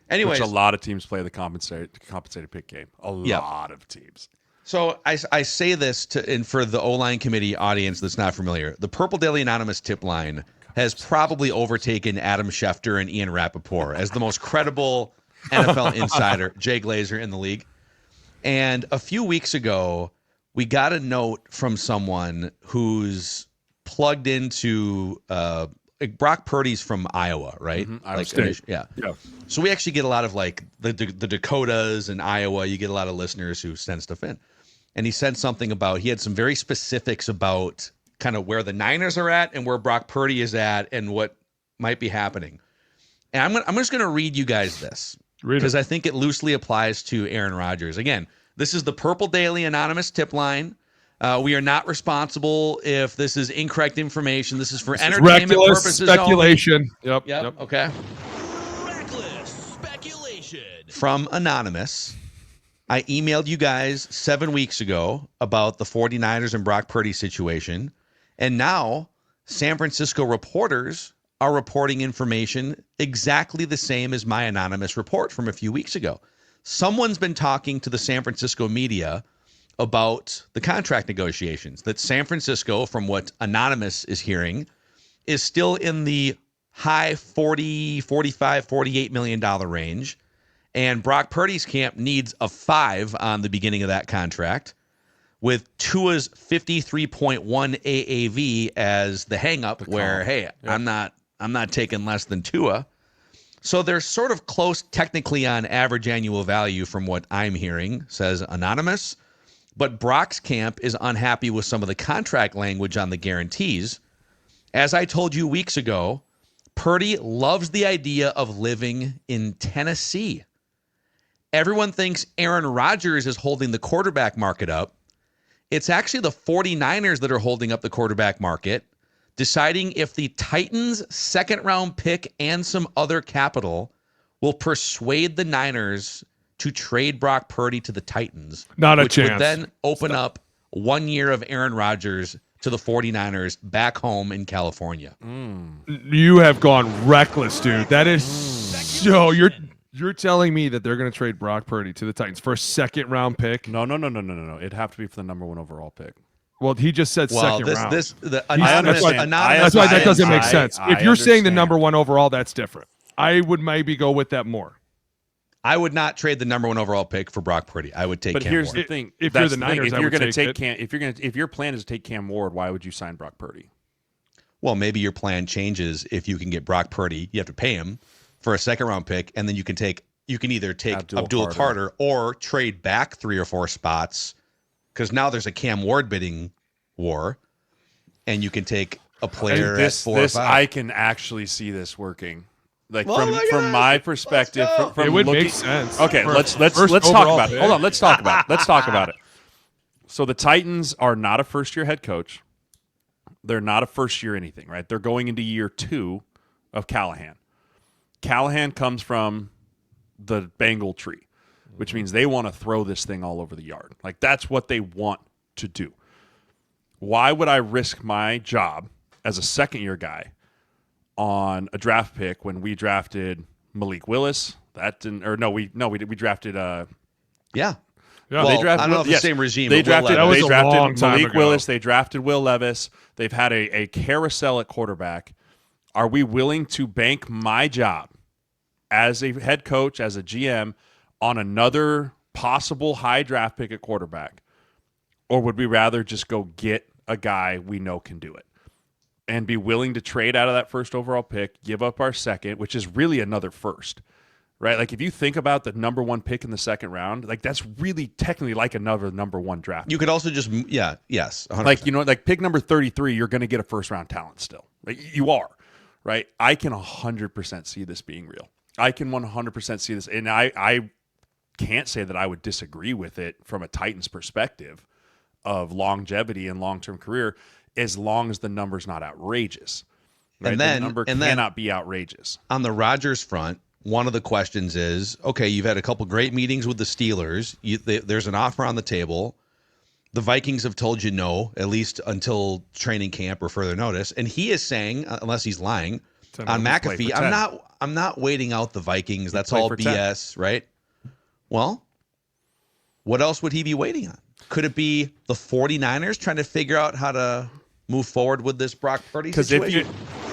Speaker 2: Anyways,
Speaker 3: which a lot of teams play the compensated pick game. A lot of teams.
Speaker 2: So I say this for the O-line committee audience that's not familiar. The Purple Daily Anonymous tip line has probably overtaken Adam Schefter and Ian Rappaport as the most credible NFL insider, Jay Glazer, in the league. And a few weeks ago, we got a note from someone who's plugged into Brock Purdy's from Iowa, right?
Speaker 3: Mm-hmm. Iowa State.
Speaker 2: Yeah. So we actually get a lot of like the Dakotas and Iowa. You get a lot of listeners who send stuff in. And he said something about, he had some very specifics about kind of where the Niners are at and where Brock Purdy is at and what might be happening. And I'm just going to read you guys this because I think it loosely applies to Aaron Rodgers. Again, this is the Purple Daily Anonymous tip line. We are not responsible if this is incorrect information. This is for entertainment purposes.
Speaker 4: Speculation.
Speaker 2: Only. Yep. Okay.
Speaker 5: Reckless speculation.
Speaker 2: From Anonymous. I emailed you guys 7 weeks ago about the 49ers and Brock Purdy situation. And now San Francisco reporters are reporting information exactly the same as my anonymous report from a few weeks ago. Someone's been talking to the San Francisco media about the contract negotiations, that San Francisco, from what Anonymous is hearing, is still in the high 40, 45, $48 million range. And Brock Purdy's camp needs a 5 on the beginning of that contract, with Tua's 53.1 AAV as the hang-up, where, hey, yep. I'm not taking less than Tua. So they're sort of close technically on average annual value from what I'm hearing, says Anonymous. But Brock's camp is unhappy with some of the contract language on the guarantees. As I told you weeks ago, Purdy loves the idea of living in Tennessee. Everyone thinks Aaron Rodgers is holding the quarterback market up. It's actually the 49ers that are holding up the quarterback market, deciding if the Titans' second-round pick and some other capital will persuade the Niners to trade Brock Purdy to the Titans.
Speaker 4: Not a
Speaker 2: which
Speaker 4: chance.
Speaker 2: Would then open up 1 year of Aaron Rodgers to the 49ers back home in California.
Speaker 4: You have gone reckless, dude. That is so. You're telling me that they're going to trade Brock Purdy to the Titans for a second-round pick?
Speaker 3: No. It'd have to be for the number 1 overall pick.
Speaker 4: Well, he just said second round.
Speaker 2: Anonymous,
Speaker 4: that's why that doesn't make sense. If you're saying the number 1 overall, that's different. I would maybe go with that more.
Speaker 2: I would not trade the number 1 overall pick for Brock Purdy. I would take Cam
Speaker 3: here's
Speaker 2: Ward.
Speaker 3: the thing:
Speaker 4: if you're the Niners,
Speaker 3: if you're going to take Cam, if your plan is to take Cam Ward, why would you sign Brock Purdy?
Speaker 2: Well, maybe your plan changes if you can get Brock Purdy. You have to pay him for a second-round pick, and then you can either take Abdul Carter or trade back 3 or 4 spots, because now there's a Cam Ward bidding war, and you can take a player at 4 or 5.
Speaker 3: I can actually see this working. Like from my perspective, from
Speaker 4: it would
Speaker 3: looking,
Speaker 4: make sense.
Speaker 3: Okay, let's talk about it. Hold on, let's talk about it. Let's talk about it. So the Titans are not a first-year head coach. They're not a first-year anything, right? They're going into year 2 of Callahan. Callahan comes from the Bengal tree, which means they want to throw this thing all over the yard. Like, that's what they want to do. Why would I risk my job as a second-year guy on a draft pick when we drafted Malik Willis? That didn't, or we drafted
Speaker 2: Yeah.
Speaker 3: Well,
Speaker 2: they drafted, I don't know if the same regime.
Speaker 3: They drafted
Speaker 4: long time
Speaker 3: Malik
Speaker 4: ago.
Speaker 3: Willis. They drafted Will Levis. They've had a carousel at quarterback. Are we willing to bank my job as a head coach, as a GM, on another possible high draft pick at quarterback? Or would we rather just go get a guy we know can do it and be willing to trade out of that first overall pick, give up our second, which is really another first, right? Like, if you think about the number 1 pick in the second round, like, that's really technically like another number 1 draft.
Speaker 2: You could also just, yes. 100%.
Speaker 3: Like, like pick number 33, you're going to get a first round talent still. Like, you are, right? I can 100% see this being real. I can 100% see this. And I can't say that I would disagree with it from a Titans perspective of longevity and long-term career, as long as the number's not outrageous. Right? The number cannot be outrageous.
Speaker 2: On the Rodgers front, one of the questions is, okay, you've had a couple great meetings with the Steelers. There's an offer on the table. The Vikings have told you no, at least until training camp or further notice. And he is saying, unless he's lying, on McAfee, I'm not waiting out the Vikings. That's all BS, 10. Right? Well, what else would he be waiting on? Could it be the 49ers trying to figure out how to move forward with this Brock Purdy situation?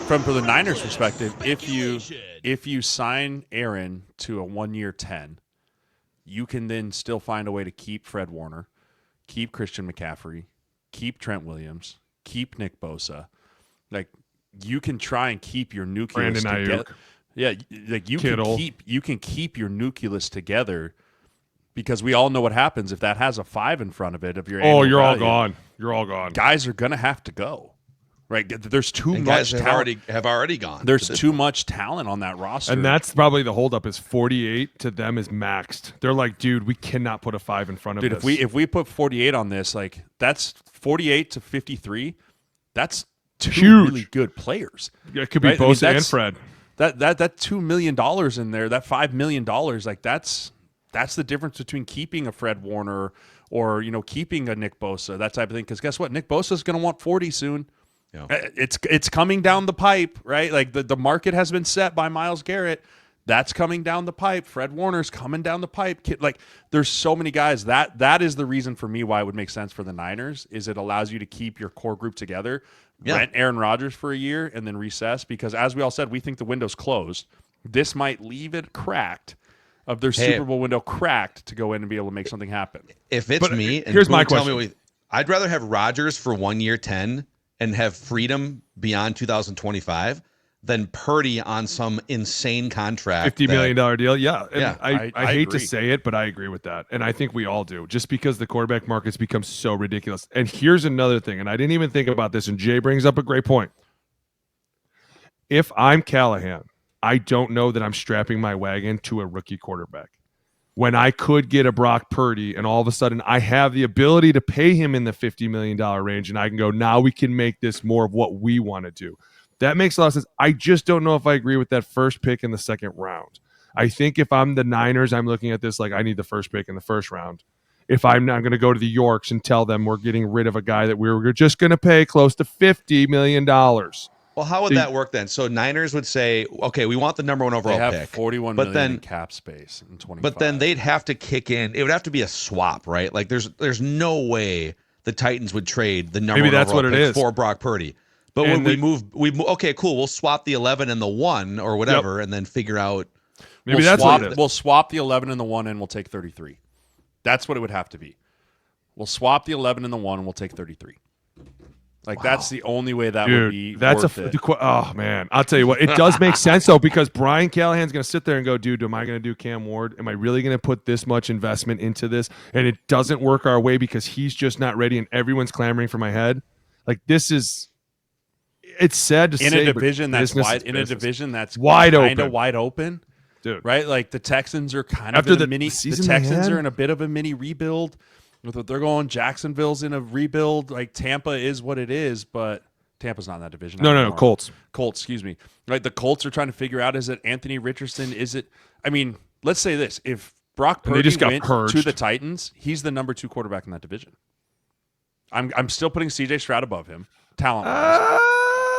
Speaker 3: From the Niners' perspective, if you sign Aaron to a 1-year 10, you can then still find a way to keep Fred Warner, keep Christian McCaffrey, keep Trent Williams, keep Nick Bosa. Like, you can try and keep your nucleus together. Yeah, like you can keep your nucleus together, because we all know what happens if that has a 5 in front of it. If you're
Speaker 4: you're all gone. You're all gone.
Speaker 3: Guys are gonna have to go. Right, there's too much
Speaker 2: guys
Speaker 3: talent.
Speaker 2: Have already gone.
Speaker 3: There's too much talent on that roster,
Speaker 4: and that's probably the holdup. Is 48 to them is maxed. They're like, dude, we cannot put a 5 in front of this.
Speaker 3: If we put 48 on this, like, that's 48 to 53. That's two really good players.
Speaker 4: Yeah, it could be Bosa and Fred.
Speaker 3: That $2 million in there, that $5 million, like, that's the difference between keeping a Fred Warner or keeping a Nick Bosa, that type of thing. Because guess what, Nick Bosa is going to want 40 soon.
Speaker 2: Yeah.
Speaker 3: It's coming down the pipe, right? Like the market has been set by Myles Garrett. That's coming down the pipe. Fred Warner's coming down the pipe. Like there's so many guys. That is the reason for me why it would make sense for the Niners is it allows you to keep your core group together, rent Aaron Rodgers for a year, and then recess. Because as we all said, we think the window's closed. This might leave it cracked of their Super Bowl window cracked to go in and be able to make something happen.
Speaker 2: If it's me, and
Speaker 4: here's my
Speaker 2: tell
Speaker 4: question.
Speaker 2: me I'd rather have Rodgers for 1 year 10 and have freedom beyond 2025 than Purdy on some insane contract.
Speaker 4: $50 million deal. Yeah. And
Speaker 2: Yeah,
Speaker 4: I hate
Speaker 3: agree.
Speaker 4: to say it, but I agree with that. And I think we all do, just because the quarterback market's become so ridiculous. And here's another thing, and I didn't even think about this, and Jay brings up a great point. If I'm Callahan, I don't know that I'm strapping my wagon to a rookie quarterback. When I could get a Brock Purdy and all of a sudden I have the ability to pay him in the $50 million range and I can go, now we can make this more of what we want to do. That makes a lot of sense. I just don't know if I agree with that first pick in the second round. I think if I'm the Niners, I'm looking at this like I need the first pick in the first round. If I'm not going to go to the Yorks and tell them we're getting rid of a guy that we were just going to pay close to $50 million.
Speaker 2: Well, how would that work then? So Niners would say, okay, we want the number one overall
Speaker 3: They have
Speaker 2: pick.
Speaker 3: 41
Speaker 2: but
Speaker 3: million
Speaker 2: then,
Speaker 3: in cap space in 25.
Speaker 2: But then they'd have to kick in. It would have to be a swap, right? Like there's no way the Titans would trade the number
Speaker 4: Maybe
Speaker 2: one
Speaker 4: that's
Speaker 2: overall
Speaker 4: what it
Speaker 2: pick
Speaker 4: is.
Speaker 2: for Brock Purdy. But
Speaker 4: And
Speaker 2: when we move, okay, cool. We'll swap the 11 and the 1 or whatever, and then figure out.
Speaker 4: Maybe that's what it is.
Speaker 3: We'll swap the 11 and the 1 and we'll take 33. That's what it would have to be. We'll swap the 11 and the 1 and we'll take 33. Like that's the only way that would be worth it.
Speaker 4: Oh man, I'll tell you what, it does make sense though, because Brian Callahan's going to sit there and go, dude, am I going to do Cam Ward? Am I really going to put this much investment into this? And it doesn't work our way because he's just not ready and everyone's clamoring for my head. Like this is, it's sad to say,
Speaker 3: in a division that's wide,
Speaker 4: in a
Speaker 3: division that's
Speaker 4: wide
Speaker 3: kind of
Speaker 4: open,
Speaker 3: wide open,
Speaker 4: dude.
Speaker 3: Right? Like the Texans are kind
Speaker 4: After
Speaker 3: of in
Speaker 4: the
Speaker 3: a mini.
Speaker 4: season
Speaker 3: The
Speaker 4: they
Speaker 3: Texans
Speaker 4: had?
Speaker 3: are in a bit of a mini rebuild. With what they're going, Jacksonville's in a rebuild. Like Tampa is what it is, but Tampa's not in that division.
Speaker 4: No, Colts.
Speaker 3: Colts, excuse me. Right, the Colts are trying to figure out: is it Anthony Richardson? Is it? I mean, let's say this: if Brock
Speaker 4: And they
Speaker 3: Purdy
Speaker 4: just got
Speaker 3: went
Speaker 4: purged.
Speaker 3: to the Titans, he's the number 2 quarterback in that division. I'm still putting C.J. Stroud above him, talent-wise,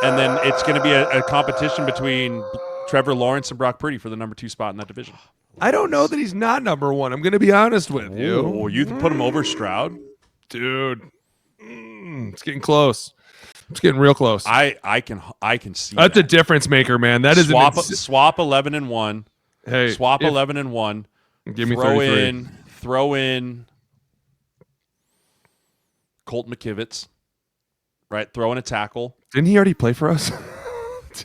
Speaker 3: and then it's going to be a competition between Trevor Lawrence and Brock Purdy for the number 2 spot in that division.
Speaker 4: I don't know that he's not number one. I'm going to be honest with you.
Speaker 3: Oh, you put him over Stroud?
Speaker 4: Dude. It's getting close. It's getting real close.
Speaker 3: I can see
Speaker 4: That's a
Speaker 3: that.
Speaker 4: difference maker, man. That is
Speaker 3: swap 11 and 1.
Speaker 4: Hey,
Speaker 3: Swap
Speaker 4: if-
Speaker 3: 11 and 1.
Speaker 4: Give me 33.
Speaker 3: Throw in Colt McKivitz. Right? Throw in a tackle.
Speaker 4: Didn't he already play for us?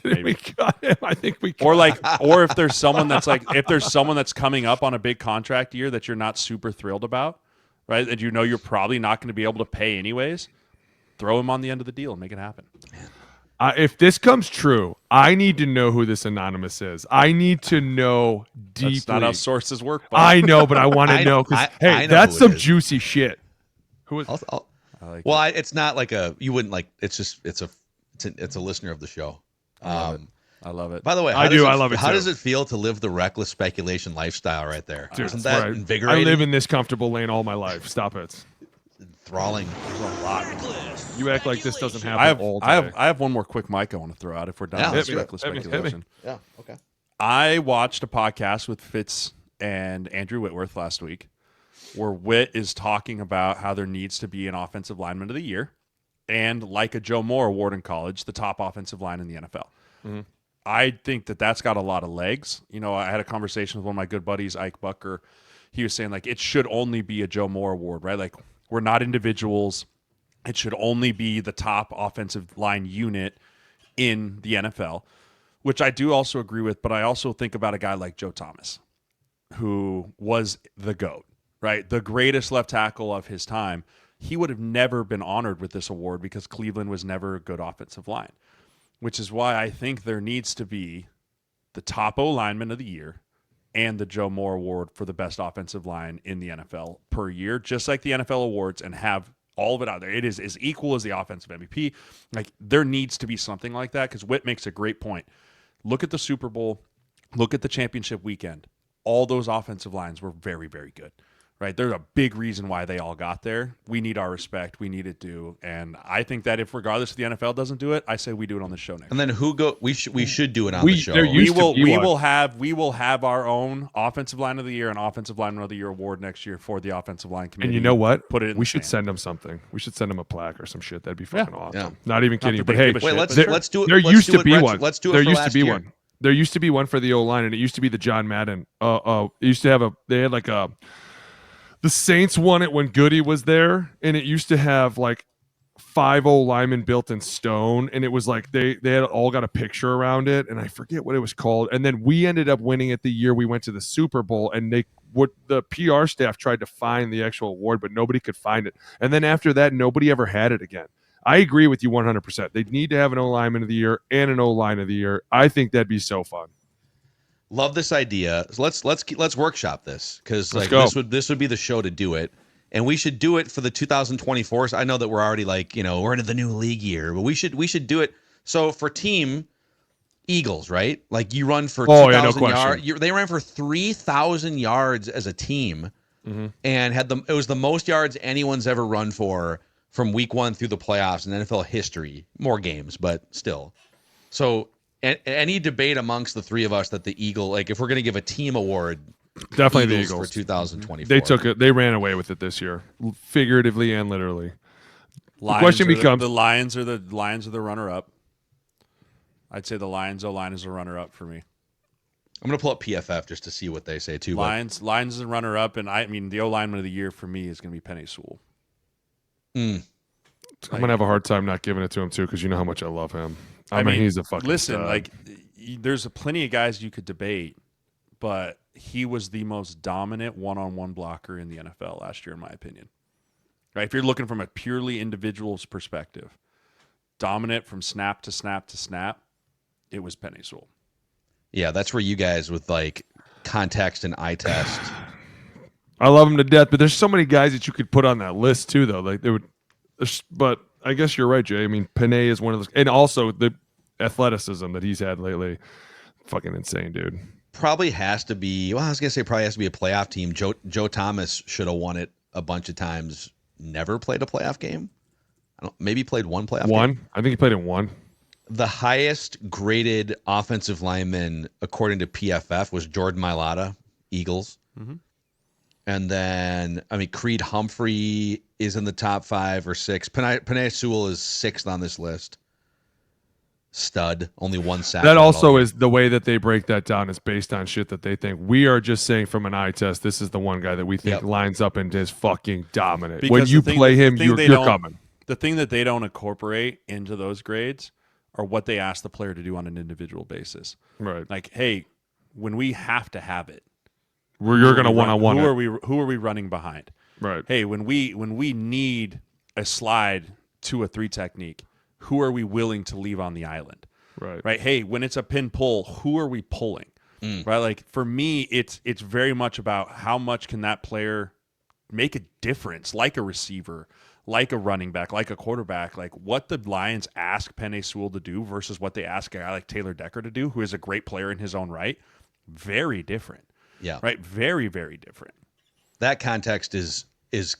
Speaker 4: Didn't
Speaker 3: Maybe.
Speaker 4: we got him? I think we got
Speaker 3: Or if there's someone that's coming up on a big contract year that you're not super thrilled about, right? That you know you're probably not going to be able to pay anyways, throw him on the end of the deal and make it happen.
Speaker 4: if this comes true, I need to know who this anonymous is. I need to know deeply.
Speaker 3: That's not how sources work. Bud.
Speaker 4: I know, but I want to know because
Speaker 2: I
Speaker 4: hey,
Speaker 2: know
Speaker 4: that's
Speaker 2: who it
Speaker 4: some
Speaker 2: is.
Speaker 4: juicy shit. Who is?
Speaker 2: It's not like you wouldn't like. It's a listener of the show.
Speaker 3: I love it.
Speaker 2: By the way,
Speaker 4: I love it
Speaker 2: How
Speaker 4: too.
Speaker 2: does it feel to live the reckless speculation lifestyle right there?
Speaker 4: Dude,
Speaker 2: Isn't
Speaker 4: that's
Speaker 2: that
Speaker 4: right.
Speaker 2: invigorating?
Speaker 4: I live in this comfortable lane all my life. Stop it.
Speaker 2: Enthralling.
Speaker 4: You act like this doesn't happen all day.
Speaker 3: I have one more quick mic I want to throw out if we're done
Speaker 2: Yeah,
Speaker 3: with this
Speaker 2: hit me.
Speaker 3: reckless
Speaker 4: Hit me.
Speaker 3: speculation.
Speaker 2: Yeah. Okay.
Speaker 3: I watched a podcast with Fitz and Andrew Whitworth last week where Whit is talking about how there needs to be an offensive lineman of the year and, like a Joe Moore award in college, the top offensive line in the NFL.
Speaker 4: Mm-hmm.
Speaker 3: I think that's got a lot of legs. You know, I had a conversation with one of my good buddies, Ike Bucker. He was saying, like, it should only be a Joe Moore award, right? Like, we're not individuals. It should only be the top offensive line unit in the NFL, which I do also agree with, but I also think about a guy like Joe Thomas, who was the GOAT, right? The greatest left tackle of his time. He would have never been honored with this award because Cleveland was never a good offensive line, which is why I think there needs to be the top O lineman of the year and the Joe Moore award for the best offensive line in the NFL per year, just like the NFL awards, and have all of it out there. It is as equal as the offensive MVP. Like, there needs to be something like that because Whit makes a great point. Look at the Super Bowl. Look at the championship weekend. All those offensive lines were very, very good, right? There's a big reason why they all got there. We need our respect. We need it due. And I think that if regardless if the NFL doesn't do it, I say we do it on the show next.
Speaker 2: And then we should do it on
Speaker 4: We-
Speaker 2: the show.
Speaker 4: there used to be one.
Speaker 3: We will have our own offensive line of the year and offensive lineman of the year award next year for the offensive line committee.
Speaker 4: And you know what?
Speaker 3: Put it in
Speaker 4: we
Speaker 3: the
Speaker 4: should
Speaker 3: stand.
Speaker 4: send them something. We should send them a plaque or some shit. That'd be fucking awesome.
Speaker 2: Yeah.
Speaker 4: Not even kidding.
Speaker 3: that
Speaker 4: But
Speaker 3: they
Speaker 4: hey,
Speaker 3: give a
Speaker 2: Wait,
Speaker 3: shit,
Speaker 2: let's
Speaker 3: but
Speaker 2: let's do it.
Speaker 4: there
Speaker 2: let's
Speaker 4: used
Speaker 2: do
Speaker 4: to
Speaker 2: it
Speaker 4: be
Speaker 2: retro-
Speaker 4: one.
Speaker 2: Let's do it
Speaker 4: There
Speaker 2: for
Speaker 4: used to
Speaker 2: last
Speaker 4: be
Speaker 2: year.
Speaker 4: one. There used to be one for the O-line, and it used to be the John Madden. It used to have they had like the Saints won it when Goody was there, and it used to have like 5 O-linemen built in stone, and it was like they had all got a picture around it, and I forget what it was called. And then we ended up winning it the year we went to the Super Bowl, and the PR staff tried to find the actual award, but nobody could find it. And then after that, nobody ever had it again. I agree with you 100%. They need to have an O-lineman of the year and an O-line of the year. I think that'd be so fun.
Speaker 2: Love this idea. So let's workshop this because like
Speaker 4: go.
Speaker 2: this would be the show to do it, and we should do it for the 2024. So I know that we're already like we're into the new league year, but we should do it. So for team Eagles, right? Like you run for 2,000 yards. They ran for 3,000 yards as a team, and it was the most yards anyone's ever run for from week 1 through the playoffs in NFL history. More games, but still. So. Any debate amongst the three of us that the Eagle, like if we're going to give a team award,
Speaker 4: Definitely the Eagles
Speaker 2: for 2024.
Speaker 4: They took it. They ran away with it this year, figuratively and literally.
Speaker 3: Lions
Speaker 4: question
Speaker 3: are
Speaker 4: becomes-
Speaker 3: the Lions are the runner-up. I'd say the Lions O-line is a runner-up for me.
Speaker 2: I'm going to pull up PFF just to see what they say too.
Speaker 3: Lions is a runner-up, and I mean the O-lineman of the year for me is going to be Penei Sewell.
Speaker 4: I'm gonna have a hard time not giving it to him too, because you know how much I love him. I mean, he's a fucking
Speaker 3: listen.
Speaker 4: stud.
Speaker 3: Like, there's plenty of guys you could debate, but he was the most dominant one-on-one blocker in the NFL last year, in my opinion. Right? If you're looking from a purely individual's perspective, dominant from snap to snap to snap, it was Penei Sewell.
Speaker 2: Yeah, that's where you guys with like context and eye test.
Speaker 4: I love him to death, but there's so many guys that you could put on that list too, though. Like they would, but I guess you're right, Jay. I mean, Penei is one of those, and also the athleticism that he's had lately, fucking insane, dude.
Speaker 2: Probably has to be. Well, I was gonna say probably has to be a playoff team. Joe Thomas should have won it a bunch of times. Never played a playoff game. Maybe played one playoff game.
Speaker 4: I think he played in one.
Speaker 2: The highest graded offensive lineman according to PFF was Jordan Mailata, Eagles. And then, I mean, Creed Humphrey is in the top 5 or 6. Penei Sewell is 6th on this list. Stud, only 1 sack.
Speaker 4: That also is the way that they break that down is based on shit that they think. We are just saying from an eye test, this is the one guy that we think lines up and is fucking dominant.
Speaker 3: Because
Speaker 4: when you play him, you're coming.
Speaker 3: The thing that they don't incorporate into those grades are what they ask the player to do on an individual basis.
Speaker 4: Right.
Speaker 3: Like, hey, when we have to have it,
Speaker 4: You're going to one-on-one.
Speaker 3: Who are we running behind?
Speaker 4: Right.
Speaker 3: Hey, when we need a slide to a 3 technique, who are we willing to leave on the island?
Speaker 4: Right.
Speaker 3: Right. Hey, when it's a pin pull, who are we pulling? Right. Like for me, it's very much about how much can that player make a difference, like a receiver, like a running back, like a quarterback, like what the Lions ask Penei Sewell to do versus what they ask a guy like Taylor Decker to do, who is a great player in his own right. Very different.
Speaker 2: Yeah.
Speaker 3: Right. Very, very different.
Speaker 2: That context is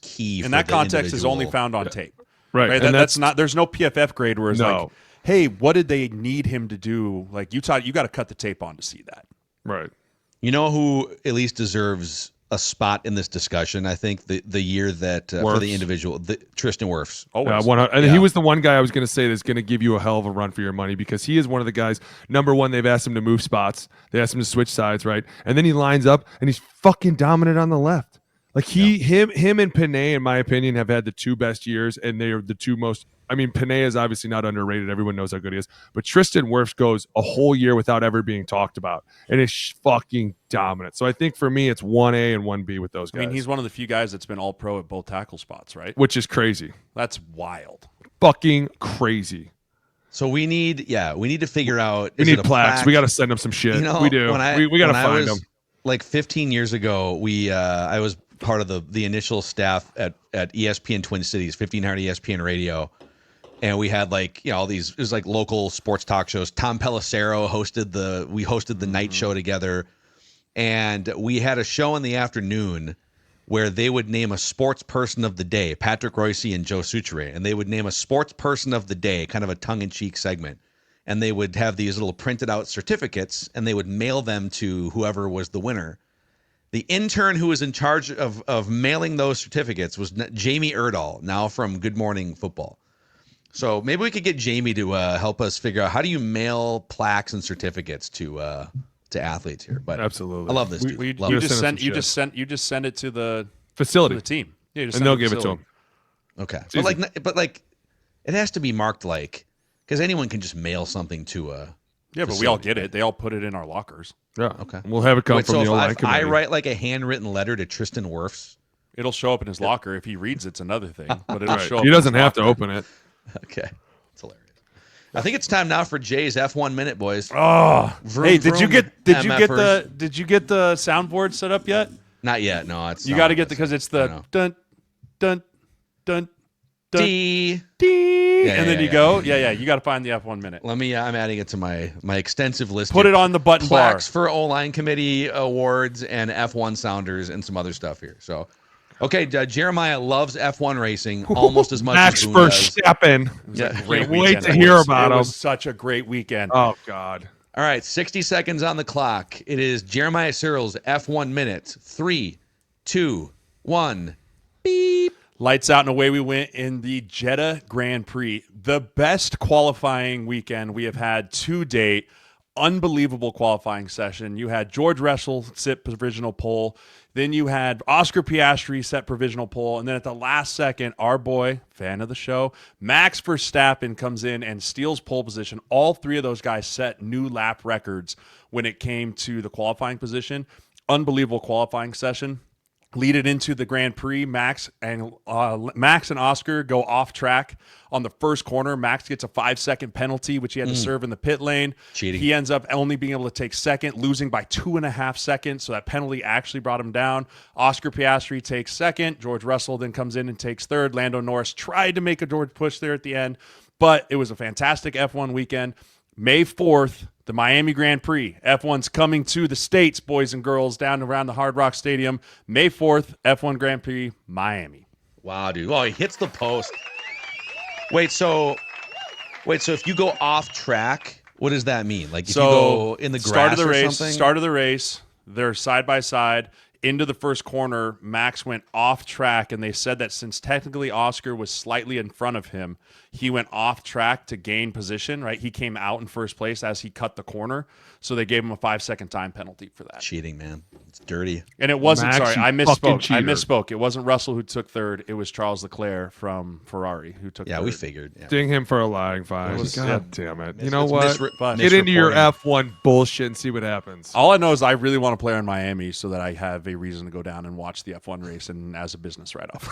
Speaker 2: key.
Speaker 3: And
Speaker 2: for
Speaker 3: that
Speaker 2: the
Speaker 3: context is only
Speaker 2: individual.
Speaker 3: found on tape.
Speaker 4: Right.
Speaker 3: And that's not, there's no PFF grade where it's
Speaker 4: No.
Speaker 3: like, hey, what did they need him to do? Like you got to cut the tape on to see that.
Speaker 4: Right.
Speaker 2: You know who at least deserves a spot in this discussion? I think the year that for the individual, Tristan Wirfs.
Speaker 4: He was the one guy I was going to say that's going to give you a hell of a run for your money because he is one of the guys. Number one, they've asked him to move spots. They asked him to switch sides, right? And then he lines up and he's fucking dominant on the left. Like him and Penei, in my opinion, have had the 2 best years, and they are the 2 most. I mean, Penei is obviously not underrated. Everyone knows how good he is. But Tristan Wirfs goes a whole year without ever being talked about, and is fucking dominant. So I think for me, it's 1A and 1B with those guys.
Speaker 3: I mean, he's one of the few guys that's been all pro at both tackle spots, right?
Speaker 4: Which is crazy.
Speaker 3: That's wild.
Speaker 4: Fucking crazy.
Speaker 2: So we need to figure out.
Speaker 4: We need plaques. We got to send them some shit. We do. We got to find them.
Speaker 2: Like 15 years ago, I was part of the initial staff at ESPN Twin Cities, 1500 ESPN Radio. And we had all these, it was like local sports talk shows. Tom Pelissero hosted the night show together. And we had a show in the afternoon where they would name a sports person of the day, Patrick Royce and Joe Suchere, and they would name a sports person of the day, kind of a tongue-in-cheek segment. And they would have these little printed out certificates, and they would mail them to whoever was the winner. The intern who was in charge of mailing those certificates was Jamie Erdahl, now from Good Morning Football. So maybe we could get Jamie to help us figure out how do you mail plaques and certificates to athletes here. But
Speaker 4: absolutely,
Speaker 2: I love this. Dude.
Speaker 3: You just send it to the
Speaker 4: facility,
Speaker 3: to the team,
Speaker 4: and they'll give it to them.
Speaker 2: Okay, but it has to be marked because anyone can just mail something to a.
Speaker 3: Yeah, but we all get it. They all put it in our lockers.
Speaker 4: Yeah,
Speaker 2: okay.
Speaker 4: We'll have it come from
Speaker 2: so
Speaker 4: the O-line committee.
Speaker 2: I write a handwritten letter to Tristan Wirfs.
Speaker 3: It'll show up in his locker. If he reads, it's another thing. But it'll show up.
Speaker 4: He doesn't have to open it.
Speaker 2: Okay, it's hilarious. I think it's time now for Jay's F1 minute, boys.
Speaker 3: Oh,
Speaker 2: vroom,
Speaker 3: hey, did you get
Speaker 2: MFers.
Speaker 3: the soundboard set up yet?
Speaker 2: Not yet. No, it's
Speaker 3: you got to get because it's the dun dun dun dun
Speaker 2: D.
Speaker 3: And then you go. Yeah. You got to find the F1 minute.
Speaker 2: Let me. I'm adding it to my extensive list.
Speaker 3: Put it on the button bar.
Speaker 2: Plaques for O-line committee awards and F1 sounders and some other stuff here. So, okay, Jeremiah loves F1 racing almost as much as Boone does.
Speaker 4: Verstappen.
Speaker 2: Yeah.
Speaker 4: Can't wait to hear about him.
Speaker 3: It was such a great weekend.
Speaker 4: Oh God.
Speaker 2: All right, 60 seconds on the clock. It is Jeremiah Sirles F1 minute. 3, 2, 1. Beep.
Speaker 3: Lights out and away we went in the Jeddah Grand Prix. The best qualifying weekend we have had to date. Unbelievable qualifying session. You had George Russell sit provisional pole. Then you had Oscar Piastri set provisional pole. And then at the last second, our boy, fan of the show, Max Verstappen comes in and steals pole position. All three of those guys set new lap records when it came to the qualifying position. Unbelievable qualifying session. Lead it into the Grand Prix. Max and Oscar go off track on the first corner. Max gets a 5-second penalty, which he had to serve in the pit lane.
Speaker 2: Cheating.
Speaker 3: He ends up only being able to take second, losing by 2.5 seconds. So that penalty actually brought him down. Oscar Piastri takes second. George Russell then comes in and takes third. Lando Norris tried to make a George push there at the end, but it was a fantastic F1 weekend. May 4th, the Miami Grand Prix. F1's coming to the States, boys and girls, down around the Hard Rock Stadium. May 4th, F1 Grand Prix, Miami.
Speaker 2: Wow, dude. Oh, he hits the post. Wait, so if you go off track, what does that mean? Like if you go in the grass or something?
Speaker 3: Start of the race, they're side by side. Into the first corner, Max went off track, and they said that since technically Oscar was slightly in front of him, he went off track to gain position, right? He came out in first place as he cut the corner, so they gave him a 5-second time penalty for that.
Speaker 2: Cheating, man. It's dirty.
Speaker 3: And it wasn't,
Speaker 4: Max,
Speaker 3: I misspoke. It wasn't Russell who took third. It was Charles Leclerc from Ferrari who took third.
Speaker 2: Yeah, we figured. Yeah.
Speaker 4: Ding him for a lying fine. God damn it. You know what?
Speaker 2: Get
Speaker 4: Get into your F1 bullshit and see what happens.
Speaker 3: All I know is I really want to play in Miami so that I have a reason to go down and watch the F1 race and as a business write-off.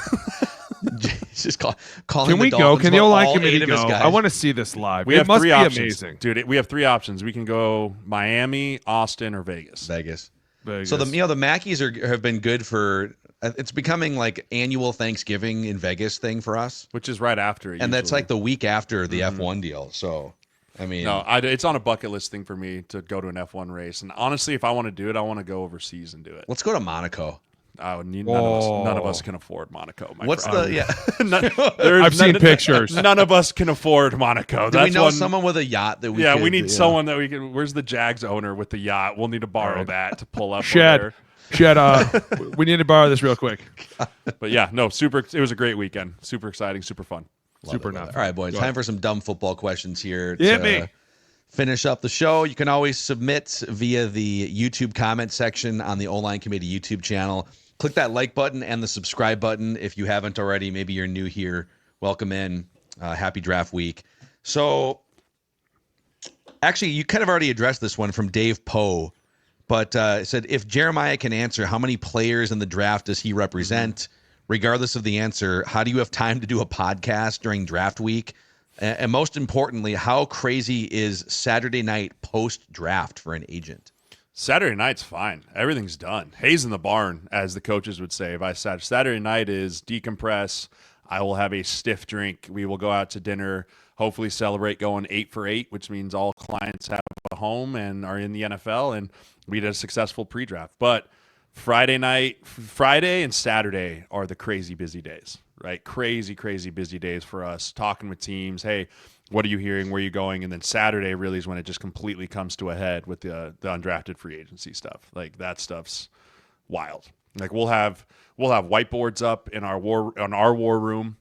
Speaker 2: Just calling
Speaker 4: Can we
Speaker 2: the
Speaker 4: go?
Speaker 2: Dolphins
Speaker 4: Can the
Speaker 2: about
Speaker 4: O-line
Speaker 2: all
Speaker 4: committee
Speaker 2: 8 of his
Speaker 4: go?
Speaker 2: guys.
Speaker 4: I want to see this live.
Speaker 3: We
Speaker 4: It
Speaker 3: have
Speaker 4: must
Speaker 3: three
Speaker 4: be
Speaker 3: options,
Speaker 4: amazing.
Speaker 3: dude. We have three options. We can go Miami, Austin, or Vegas.
Speaker 2: Vegas.
Speaker 4: Vegas.
Speaker 2: So the Mackeys have been good for. It's becoming like annual Thanksgiving in Vegas thing for us,
Speaker 3: Which is right after it.
Speaker 2: and that's
Speaker 3: usually.
Speaker 2: like the week after the F1 deal. So, I mean,
Speaker 3: No, it's on a bucket list thing for me to go to an F1 race. And honestly, if I want to do it, I want to go overseas and do it.
Speaker 2: let's go to Monaco.
Speaker 3: None of us can afford Monaco.
Speaker 2: What's
Speaker 3: friend.
Speaker 2: the
Speaker 4: I've seen pictures.
Speaker 3: None of us can afford Monaco.
Speaker 2: Do
Speaker 3: That's
Speaker 2: we know
Speaker 3: one,
Speaker 2: someone with a yacht that we?
Speaker 3: Yeah,
Speaker 2: could,
Speaker 3: we need someone that we can. Where's the Jags owner with the yacht? We'll need to borrow that to pull up.
Speaker 4: Shed. We need to borrow this real quick.
Speaker 3: But yeah, no, super. It was a great weekend. Super exciting. Super fun.
Speaker 4: Super
Speaker 2: All
Speaker 4: enough.
Speaker 2: right, boys. Time for some dumb football questions here.
Speaker 4: Hit
Speaker 2: to
Speaker 4: me.
Speaker 2: Finish up the show. You can always submit via the YouTube comment section on the O-Line Committee YouTube channel. Click that like button and the subscribe button if you haven't already. Maybe you're new here. Welcome in. Happy draft week. So, actually, you kind of already addressed this one from Dave Poe, but it said, if Jeremiah can answer, how many players in the draft does he represent? Regardless of the answer, how do you have time to do a podcast during draft week? And most importantly, how crazy is Saturday night post-draft for an agent?
Speaker 3: Saturday night's fine. Everything's done. Hayes in the barn, as the coaches would say. By Saturday night is decompress. I will have a stiff drink. We will go out to dinner, hopefully celebrate going 8 for 8, which means all clients have a home and are in the NFL, and we did a successful pre-draft. But Friday and Saturday are the crazy busy days, right? Crazy busy days for us, talking with teams. Hey, what are you hearing? Where are you going? And then Saturday really is when it just completely comes to a head with the undrafted free agency stuff. Like that stuff's wild. Like we'll have whiteboards up in our war room,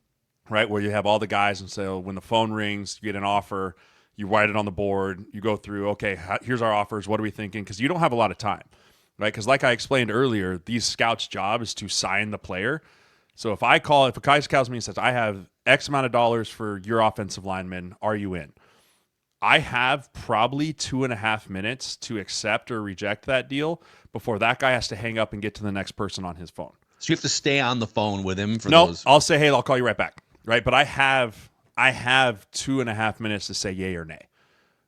Speaker 3: right, where you have all the guys, and so when the phone rings, you get an offer, you write it on the board, you go through, okay, here's our offers, what are we thinking? Because you don't have a lot of time, right? Because like I explained earlier, these scouts' job is to sign the player. So if a guy calls me and says, I have X amount of dollars for your offensive lineman, are you in? I have probably 2.5 minutes to accept or reject that deal before that guy has to hang up and get to the next person on his phone.
Speaker 2: So you have to stay on the phone with him for
Speaker 3: No,
Speaker 2: those.
Speaker 3: I'll say, hey, I'll call you right back, right? But I have 2.5 minutes to say yay or nay,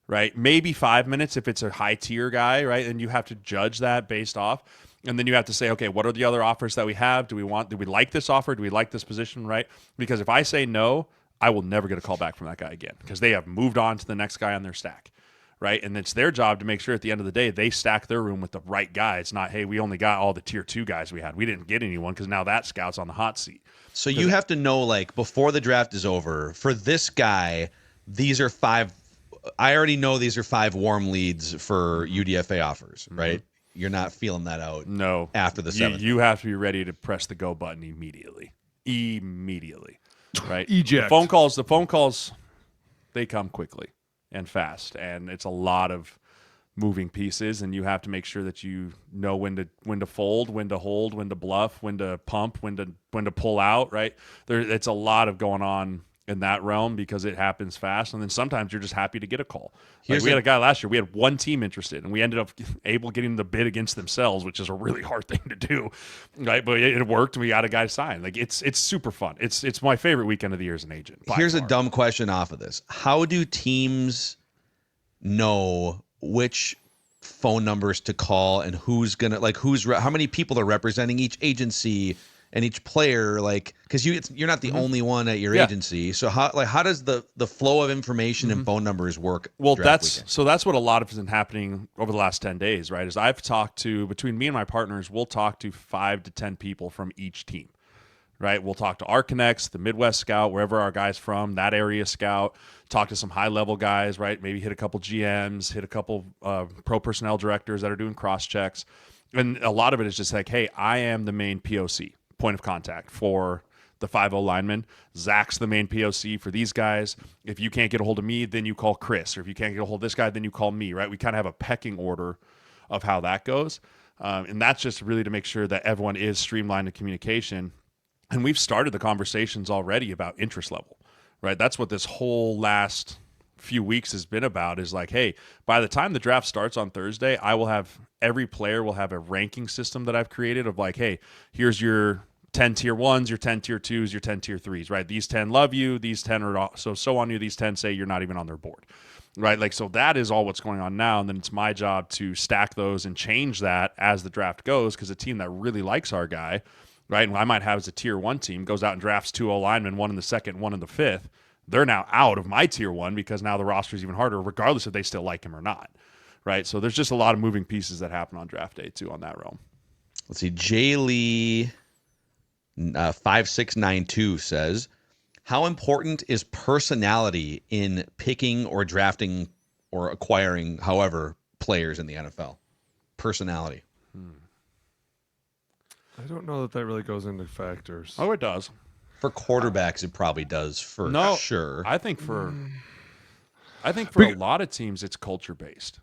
Speaker 3: right? Maybe 5 minutes if it's a high tier guy, right? And you have to judge that based off. And then you have to say, okay, what are the other offers that we have? Do we like this offer? Do we like this position, right? Because if I say no, I will never get a call back from that guy again because they have moved on to the next guy on their stack, right? And it's their job to make sure at the end of the day they stack their room with the right guy. It's not, hey, we only got all the tier 2 guys we had. We didn't get anyone because now that scout's on the hot seat.
Speaker 2: So you have to know, like, before the draft is over, for this guy, these are 5. I already know these are 5 warm leads for UDFA offers, right? You're not feeling that out.
Speaker 3: No.
Speaker 2: After the 7th.
Speaker 3: You have to be ready to press the go button immediately. Right?
Speaker 4: Eject.
Speaker 3: The phone calls, they come quickly and fast, and it's a lot of moving pieces, and you have to make sure that you know when to fold, when to hold, when to bluff, when to pump, when to pull out, right? It's a lot of going on in that realm because it happens fast, and then sometimes you're just happy to get a call. Like we had a guy last year, we had one team interested, and we ended up getting the bid against themselves, which is a really hard thing to do, right? But it worked, and we got a guy signed. Like it's super fun. It's my favorite weekend of the year as an agent.
Speaker 2: Here's a dumb question off of this. How do teams know which phone numbers to call and how many people are representing each agency and each player, like, because you're not the only one at your agency. So how does the flow of information and phone numbers work?
Speaker 3: Well, that's what a lot of has been happening over the last 10 days, right? Is I've talked to, between me and my partners, we'll talk to 5 to 10 people from each team, right? We'll talk to our connects, the Midwest scout, wherever our guy's from, that area scout, talk to some high level guys, right? Maybe hit a couple GMs, hit a couple pro personnel directors that are doing cross checks. And a lot of it is just like, hey, I am the main POC, point of contact, for the 5-0 lineman. Zach's the main POC for these guys. If you can't get a hold of me, then you call Chris. Or if you can't get a hold of this guy, then you call me, right? We kind of have a pecking order of how that goes. And that's just really to make sure that everyone is streamlined in communication. And we've started the conversations already about interest level, right? That's what this whole last few weeks has been about, is like, hey, by the time the draft starts on Thursday, every player will have a ranking system that I've created of like, hey, here's your 10 tier 1s, your 10 tier 2s, your 10 tier 3s, right? These 10 love you, these 10 are so on you, these 10 say you're not even on their board, right? Like, so that is all what's going on now. And then it's my job to stack those and change that as the draft goes, because a team that really likes our guy, right, and I might have as a tier 1 team, goes out and drafts 2 linemen, 1 in the 2nd, 1 in the 5th. They're now out of my tier 1 because now the roster is even harder, regardless if they still like him or not, right? So there's just a lot of moving pieces that happen on draft day too on that realm.
Speaker 2: Let's see. Jay Lee 5692 says, how important is personality in picking or drafting or acquiring, however, players in the NFL? Personality.
Speaker 4: I don't know that really goes into factors.
Speaker 3: Oh, it does.
Speaker 2: For quarterbacks, it probably does for sure.
Speaker 3: I think for a lot of teams, it's culture based.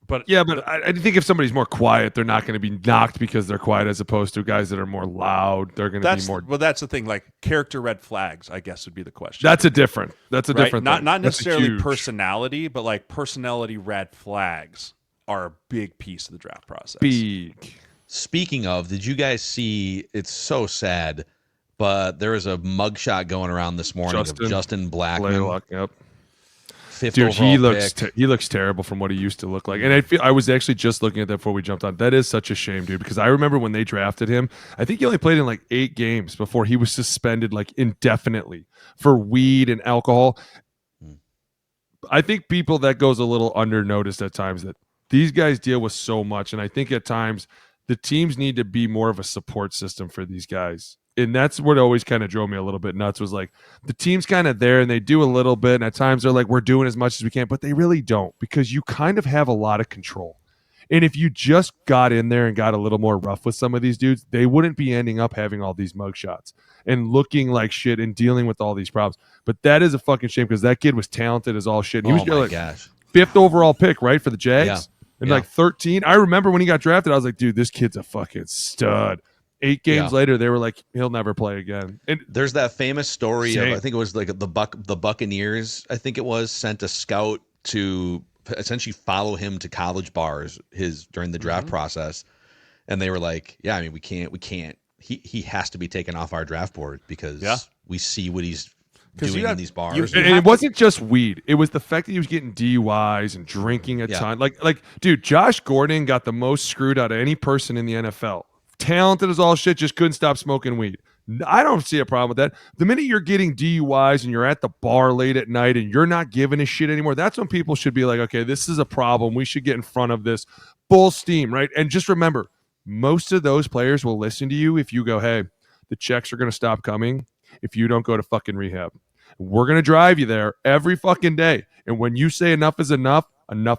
Speaker 3: But
Speaker 4: I think if somebody's more quiet, they're not going to be knocked because they're quiet, as opposed to guys that are more loud. They're going to be more.
Speaker 3: Well, that's the thing. Like character red flags, I guess, would be the question.
Speaker 4: That's a different. That's a
Speaker 3: right?
Speaker 4: different.
Speaker 3: Not necessarily personality, but like personality red flags are a big piece of the draft process.
Speaker 4: Big.
Speaker 2: Speaking of, did you guys see? It's so sad, but there was a mugshot going around this morning of Justin Blackman.
Speaker 4: Yep.
Speaker 2: Dude,
Speaker 4: he looks terrible from what he used to look like. And I was actually just looking at that before we jumped on. That is such a shame, dude, because I remember when they drafted him, I think he only played in like 8 games before he was suspended like indefinitely for weed and alcohol. I think that goes a little under noticed at times, that these guys deal with so much. And I think at times the teams need to be more of a support system for these guys. And that's what always kind of drove me a little bit nuts was like the team's kind of there and they do a little bit. And at times they're like, we're doing as much as we can, but they really don't because you kind of have a lot of control. And if you just got in there and got a little more rough with some of these dudes, they wouldn't be ending up having all these mugshots and looking like shit and dealing with all these problems. But that is a fucking shame because that kid was talented as all shit. And he was like
Speaker 2: gosh.
Speaker 4: 5th overall pick, right, for the Jags?
Speaker 2: Yeah.
Speaker 4: And like 13. I remember when he got drafted, I was like, dude, this kid's a fucking stud. 8 games later, they were like, he'll never play again. And
Speaker 2: there's that famous story of, I think it was like the Buccaneers, I think it was, sent a scout to essentially follow him to college bars during the draft process. And they were like, yeah, I mean, we can't. He has to be taken off our draft board because we see what he's doing in these bars.
Speaker 4: And it wasn't just weed. It was the fact that he was getting DUIs and drinking a ton. Like, dude, Josh Gordon got the most screwed out of any person in the NFL. Talented as all shit, just couldn't stop smoking weed. I don't see a problem with that. The minute you're getting DUIs and you're at the bar late at night and you're not giving a shit anymore, that's when people should be like, okay, this is a problem. We should get in front of this full steam, right? And just remember, most of those players will listen to you if you go, hey, the checks are going to stop coming if you don't go to fucking rehab. We're going to drive you there every fucking day. And when you say enough is enough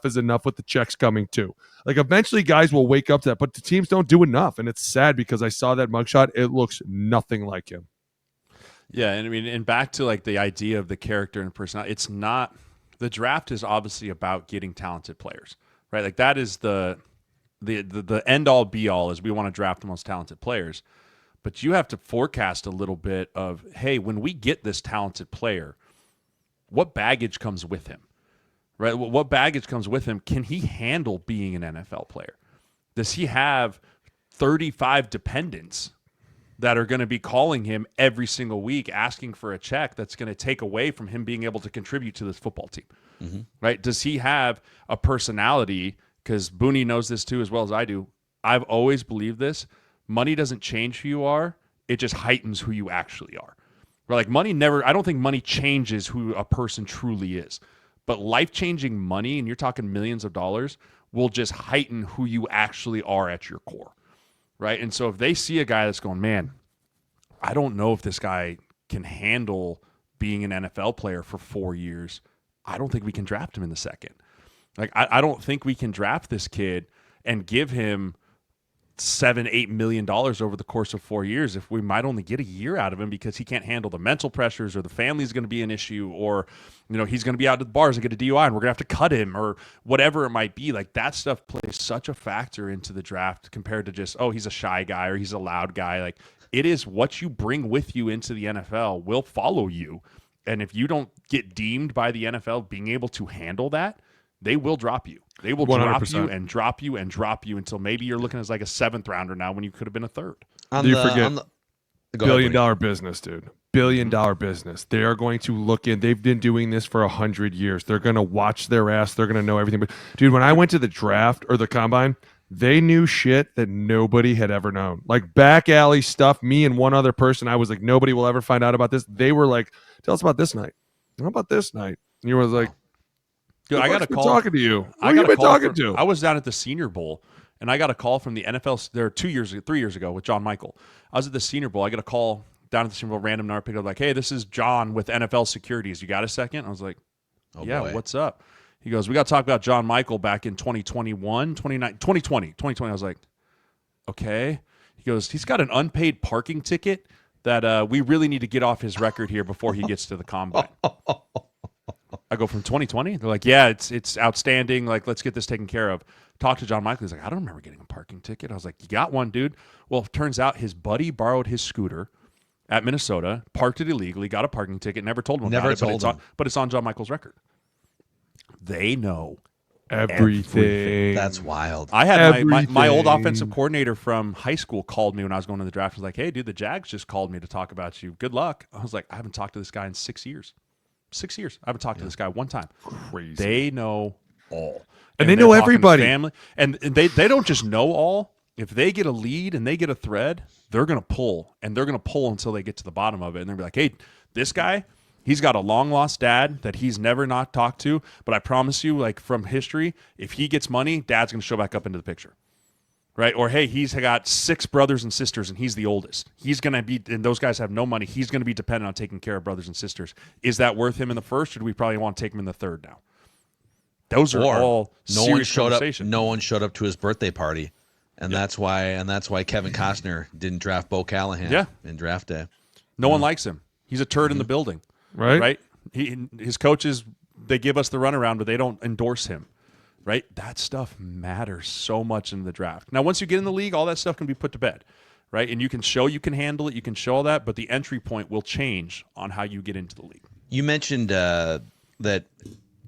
Speaker 4: is enough with the checks coming too. Like eventually guys will wake up to that, but the teams don't do enough. And it's sad because I saw that mugshot. It looks nothing like him.
Speaker 3: Yeah. And I mean, and back to like the idea of the character and personality, it's not, the draft is obviously about getting talented players, right? Like that is the end all be all is we want to draft the most talented players. But you have to forecast a little bit of, hey, when we get this talented player, what baggage comes with him, right? What baggage comes with him? Can he handle being an NFL player? Does he have 35 dependents that are going to be calling him every single week asking for a check that's going to take away from him being able to contribute to this football team, right? Does he have a personality? Because Booney knows this too as well as I do. I've always believed this. Money doesn't change who you are. It just heightens who you actually are. Like money never, I don't think money changes who a person truly is. But life-changing money, and you're talking millions of dollars, will just heighten who you actually are at your core. Right? And so if they see a guy that's going, man, I don't know if this guy can handle being an NFL player for 4 years, I don't think we can draft him in the second. Like, I don't think we can draft this kid and give him $7-8 million over the course of 4 years if we might only get a year out of him because he can't handle the mental pressures or the family's going to be an issue or, you know, he's going to be out at the bars and get a DUI and we're going to have to cut him or whatever it might be. Like that stuff plays such a factor into the draft compared to just, oh, he's a shy guy or he's a loud guy. Like it is what you bring with you into the NFL will follow you. And if you don't get deemed by the NFL being able to handle that, they will drop you. They will
Speaker 4: 100%.
Speaker 3: drop you and drop you and drop you until maybe you're looking as like a 7th rounder now when you could have been a 3rd.
Speaker 4: You forget billion-dollar business, dude. Billion-dollar business. They are going to look in. They've been doing this for 100 years. They're going to watch their ass. They're going to know everything. But, dude, when I went to the draft or the combine, they knew shit that nobody had ever known. Like back alley stuff, me and one other person, I was like, nobody will ever find out about this. They were like, tell us about this night. How about this night? And you was like,
Speaker 3: dude, I got a call.
Speaker 4: Talking to you. Who you been talking to?
Speaker 3: I was down at the Senior Bowl, and I got a call from the NFL. There 3 years ago with John Michael. I was at the Senior Bowl. I got a call down at the Senior Bowl, random number, picked up like, hey, this is John with NFL Securities. You got a second? I was like, yeah, boy. What's up? He goes, we got to talk about John Michael back in 2020. I was like, okay. He goes, he's got an unpaid parking ticket that we really need to get off his record here before he gets to the combine. I go from 2020. They're like, yeah, it's outstanding. Like, let's get this taken care of. Talk to John Michael. He's like, I don't remember getting a parking ticket. I was like, you got one, dude. Well, it turns out his buddy borrowed his scooter at Minnesota, parked it illegally, got a parking ticket, never told him about it, but it's on John Michael's record. They know everything.
Speaker 2: That's wild.
Speaker 3: I had my old offensive coordinator from high school called me when I was going to the draft. He was like, hey, dude, the Jags just called me to talk about you. Good luck. I was like, I haven't talked to this guy in 6 years. 6 years. I haven't talked to this guy one time.
Speaker 4: Crazy.
Speaker 3: They know all.
Speaker 4: And they know everybody.
Speaker 3: Family. And they don't just know all. If they get a lead and they get a thread, they're going to pull. And they're going to pull until they get to the bottom of it. And they'll be like, hey, this guy, he's got a long-lost dad that he's never not talked to. But I promise you, like from history, if he gets money, dad's going to show back up into the picture. right? Or, hey, he's got 6 brothers and sisters, and he's the oldest. He's going to be, and those guys have no money. He's going to be dependent on taking care of brothers and sisters. Is that worth him in the first, or do we probably want to take him in the third now? Those are all serious conversations.
Speaker 2: No one showed up to his birthday party, and that's why Kevin Costner didn't draft Bo Callahan in draft day.
Speaker 3: No one likes him. He's a turd in the building,
Speaker 4: right?
Speaker 3: His coaches, they give us the runaround, but they don't endorse him. Right? That stuff matters so much in the draft. Now, once you get in the league, all that stuff can be put to bed, right? And you can show you can handle it, you can show all that, but the entry point will change on how you get into the league.
Speaker 2: You mentioned that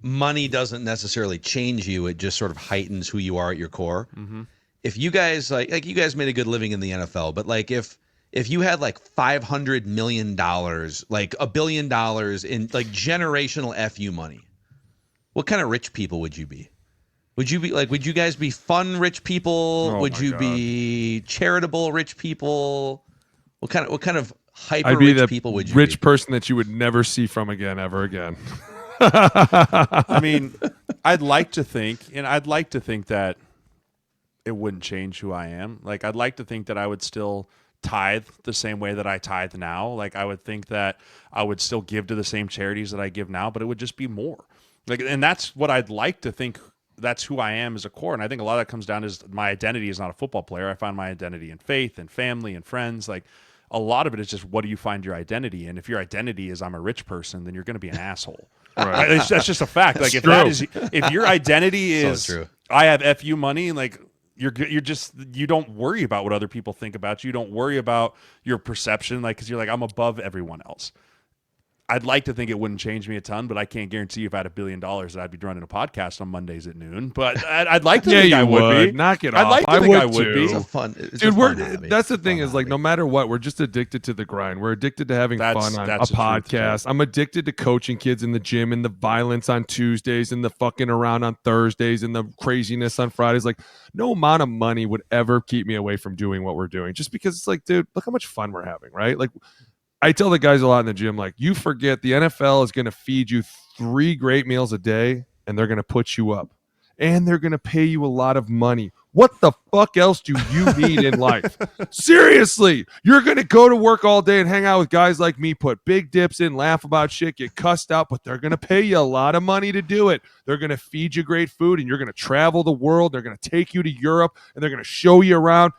Speaker 2: money doesn't necessarily change you; it just sort of heightens who you are at your core. Mm-hmm. If you guys like you guys made a good living in the NFL, but like if you had like $500 million, like $1 billion in like generational FU money, what kind of rich people would you be? Would you guys be fun rich people? Would you be charitable rich people? What kind of hyper rich people would you be?
Speaker 4: Rich person that you would never see from again, ever again.
Speaker 3: I mean, I'd like to think that it wouldn't change who I am. Like, I'd like to think that I would still tithe the same way that I tithe now. Like, I would think that I would still give to the same charities that I give now, but it would just be more. Like, and that's what I'd like to think. That's who I am as a core. And I think a lot of that comes down to my identity is not a football player. I find my identity in faith and family and friends. Like, a lot of it is just, what do you find your identity in? If your identity is I'm a rich person, then you're going to be an asshole. Right? That's just a fact. Like, if your identity is
Speaker 2: true.
Speaker 3: I have FU money, like, you don't worry about what other people think about you. You don't worry about your perception, like, because you're like, I'm above everyone else. I'd like to think it wouldn't change me a ton, but I can't guarantee if I had $1 billion that I'd be running a podcast on Mondays at noon. But I'd like to think I would be.
Speaker 4: Knock it off.
Speaker 3: I'd like to think I would be.
Speaker 2: It's a fun,
Speaker 4: that's the thing is, like, no matter what, we're just addicted to the grind. We're addicted to having fun on a podcast. I'm addicted to coaching kids in the gym and the violence on Tuesdays and the fucking around on Thursdays and the craziness on Fridays. Like, no amount of money would ever keep me away from doing what we're doing, just because it's like, dude, look how much fun we're having, right? Like, I tell the guys a lot in the gym, like, you forget the NFL is going to feed you 3 great meals a day, and they're going to put you up, and they're going to pay you a lot of money. What the fuck else do you need in life? Seriously, you're going to go to work all day and hang out with guys like me, put big dips in, laugh about shit, get cussed out, but they're going to pay you a lot of money to do it. They're going to feed you great food, and you're going to travel the world. They're going to take you to Europe, and they're going to show you around.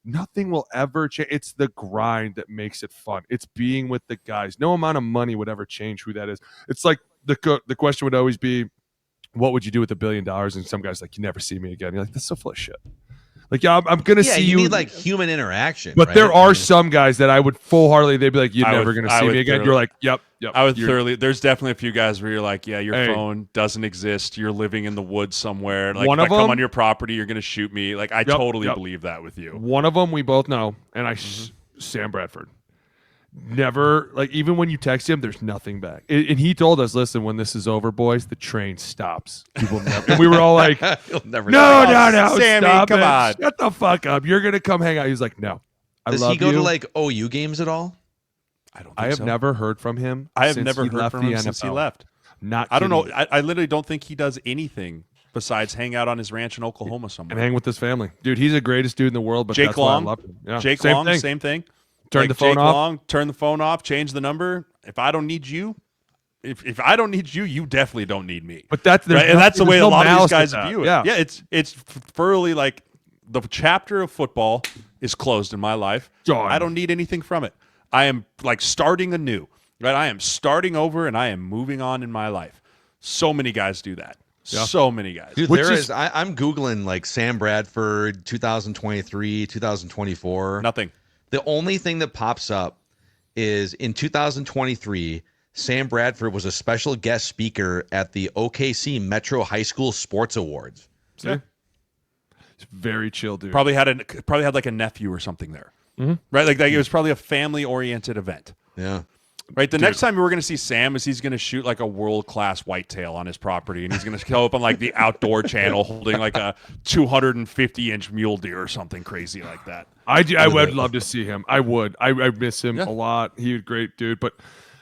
Speaker 4: Nothing will ever change. It's the grind that makes it fun. It's being with the guys. No amount of money would ever change who that is. It's like the question would always be, what would you do with $1 billion? And some guys like, you never see me again. You're like, that's so full of shit. Like, yeah, I'm going to see you.
Speaker 2: You need like human interaction.
Speaker 4: But
Speaker 2: right?
Speaker 4: there are some guys that I would full-heartedly, they'd be like, you're never going to see me again. You're like, yep.
Speaker 3: I would thoroughly. There's definitely a few guys where you're like, yeah, your phone doesn't exist. You're living in the woods somewhere. Like, if I come on your property, you're going to shoot me. Like, I totally believe that with you.
Speaker 4: One of them we both know, and Sam Bradford. Never, like, even when you text him, there's nothing back. And he told us, listen, when this is over, boys, the train stops. And we were all like, no,
Speaker 3: Sammy,
Speaker 4: stop
Speaker 3: come
Speaker 4: it.
Speaker 3: on.
Speaker 4: Shut the fuck up. You're going to come hang out. He's like, no.
Speaker 2: Does he go to like OU games at all?
Speaker 4: I have never heard from him.
Speaker 3: I have never heard from him since he left.
Speaker 4: I don't know.
Speaker 3: I literally don't think he does anything besides hang out on his ranch in Oklahoma somewhere.
Speaker 4: And hang with his family. Dude, he's the greatest dude in the world, but
Speaker 3: Jake
Speaker 4: that's
Speaker 3: Long,
Speaker 4: why I love him. Yeah.
Speaker 3: Jake Long, same thing.
Speaker 4: Turn the phone off.
Speaker 3: Turn the phone off. Change the number. If I don't need you, if I don't need you, you definitely don't need me.
Speaker 4: But that's
Speaker 3: right? And that's the way a lot of these guys view it.
Speaker 4: Yeah,
Speaker 3: it's thoroughly like the chapter of football is closed in my life.
Speaker 4: Done.
Speaker 3: I don't need anything from it. I am like starting anew. Right? I am starting over and I am moving on in my life. So many guys do that. Yeah. So many guys.
Speaker 2: Dude, I'm Googling like Sam Bradford 2023, 2024.
Speaker 3: Nothing.
Speaker 2: The only thing that pops up is in 2023, Sam Bradford was a special guest speaker at the OKC Metro High School Sports Awards.
Speaker 4: Yeah. It's very chill, dude.
Speaker 3: Probably had like a nephew or something there. Mm-hmm. Right? Like it was probably a family-oriented event.
Speaker 2: Yeah.
Speaker 3: Right, the next time we're going to see Sam is he's going to shoot like a world-class whitetail on his property, and he's going to show up on like the Outdoor Channel holding like a 250-inch mule deer or something crazy like that.
Speaker 4: I would love to see him. I would. I miss him a lot. He was a great dude. But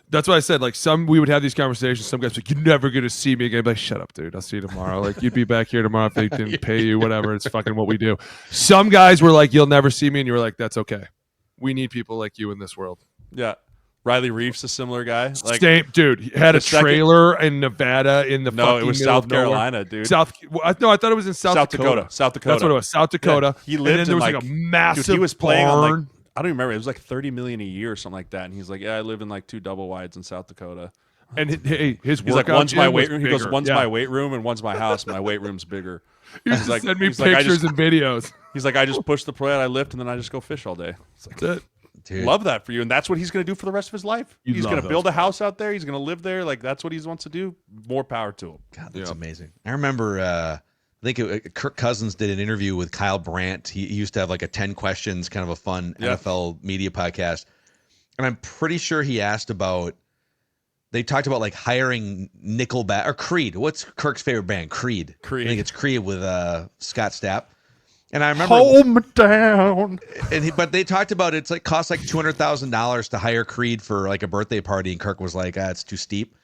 Speaker 4: That's why I said, like, we would have these conversations. Some guys like, you're never going to see me again. I'd be like, shut up, dude. I'll see you tomorrow. Like, you'd be back here tomorrow if they didn't pay you, whatever. It's fucking what we do. Some guys were like, you'll never see me. And you were like, that's okay. We need people like you in this world.
Speaker 3: Yeah. Riley Reef's a similar guy. Like,
Speaker 4: Same, dude. He had a trailer in Nevada in the
Speaker 3: no, it was South Carolina, dude.
Speaker 4: No, I thought it was in South Dakota.
Speaker 3: South Dakota.
Speaker 4: That's what it was. South Dakota.
Speaker 3: Yeah. He lived
Speaker 4: and then there
Speaker 3: in
Speaker 4: was like a massive
Speaker 3: dude, he was playing
Speaker 4: barn.
Speaker 3: on like, I don't even remember. It was like $30 million a year or something like that. And he's like, yeah, I live in like 2 double wides in South Dakota.
Speaker 4: And his
Speaker 3: he's like, one's my weight room. He goes, one's
Speaker 4: yeah.
Speaker 3: my weight room and one's my house. My weight room's bigger.
Speaker 4: He's like, send me
Speaker 3: he's like,
Speaker 4: pictures and videos.
Speaker 3: He's like, I just push the plate, I lift, and then I just go fish all day. It's like,
Speaker 4: That's it.
Speaker 2: Dude.
Speaker 3: Love that for you, and that's what he's going to do for the rest of his life. He's going to build a house out there. He's going to live there. Like, that's what he wants to do. More power to him.
Speaker 2: God, that's amazing. I remember, I think Kirk Cousins did an interview with Kyle Brandt. He used to have like a 10 questions, kind of a fun NFL media podcast. And I'm pretty sure he asked about, they talked about like hiring Nickelback or Creed. What's Kirk's favorite band? Creed. I think it's Creed with Scott Stapp. And I remember
Speaker 3: hold me down.
Speaker 2: But they talked about it's like cost like $200,000 to hire Creed for like a birthday party, and Kirk was like, it's too steep.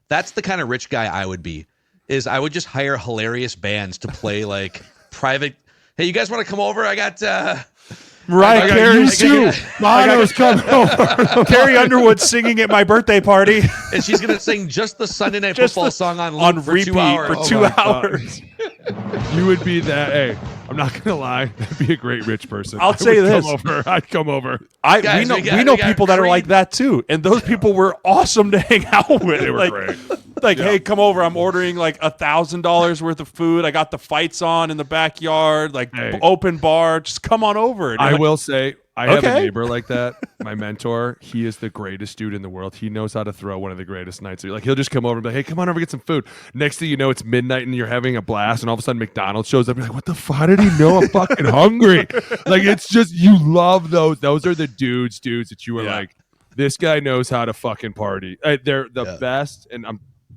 Speaker 2: That's the kind of rich guy I would be. Is I would just hire hilarious bands to play like private. Hey, you guys want to come over? I got
Speaker 3: Mariah Carey too.
Speaker 4: Bono's coming over.
Speaker 3: Carrie Underwood singing at my birthday party,
Speaker 2: and she's gonna sing just the Sunday Night Football song on
Speaker 3: repeat
Speaker 2: for 2 hours.
Speaker 3: for 2 hours.
Speaker 4: You would be that. Hey, I'm not gonna lie. That'd be a great rich person.
Speaker 3: I'll say this.
Speaker 4: I'd come over.
Speaker 2: Guys,
Speaker 3: we know people that are like that too, and those people were awesome to hang out with.
Speaker 4: They were
Speaker 3: like,
Speaker 4: great.
Speaker 3: Like, hey, come over. I'm ordering like $1,000 worth of food. I got the fights on in the backyard, like open bar. Just come on over.
Speaker 4: I will say, I have a neighbor like that. My mentor, he is the greatest dude in the world. He knows how to throw one of the greatest nights. Like, he'll just come over and be like, hey, come on over, get some food. Next thing you know, it's midnight and you're having a blast, and all of a sudden McDonald's shows up. You're like, what the fuck? How did he know I'm fucking hungry? Like, it's just, you love those. Those are the dudes that you are like, this guy knows how to fucking party. They're the best, and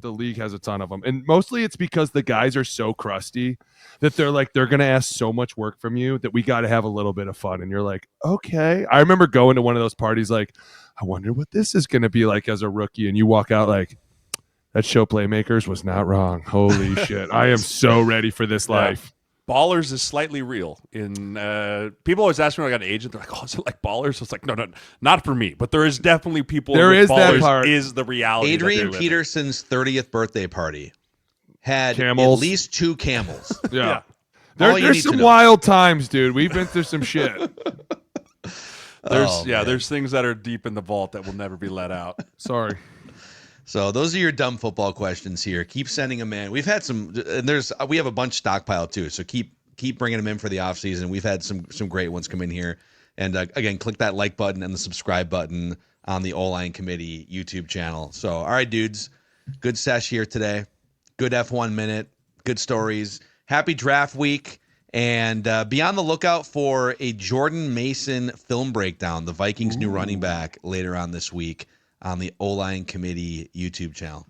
Speaker 4: the league has a ton of them. And mostly it's because the guys are so crusty that they're going to ask so much work from you that we got to have a little bit of fun. And you're like, okay. I remember going to one of those parties like, I wonder what this is going to be like as a rookie. And you walk out like, that show Playmakers was not wrong. Holy shit. I am so ready for this life.
Speaker 3: Ballers is slightly real. In people always ask me when I got an agent, they're like, "Oh, is it like Ballers?" It's like, no, not for me. But there is definitely people.
Speaker 4: There is
Speaker 3: Ballers
Speaker 4: that part.
Speaker 3: is the reality.
Speaker 2: Adrian Peterson's 30th birthday party had
Speaker 4: Camels.
Speaker 2: at least 2 camels.
Speaker 4: Yeah.
Speaker 2: All you
Speaker 4: There's
Speaker 2: need to
Speaker 4: some
Speaker 2: know.
Speaker 4: wild times, dude. We've been through some shit.
Speaker 3: There's things that are deep in the vault that will never be let out.
Speaker 4: Sorry.
Speaker 2: So those are your dumb football questions here. Keep sending them in. We've had some, and we have a bunch stockpiled too. So keep bringing them in for the off season. We've had some great ones come in here. And again, click that like button and the subscribe button on the O-Line Committee YouTube channel. So, all right, dudes, good sesh here today. Good F1 minute. Good stories. Happy draft week. And be on the lookout for a Jordan Mason film breakdown, the Vikings' new running back, later on this week on the O-Line Committee YouTube channel.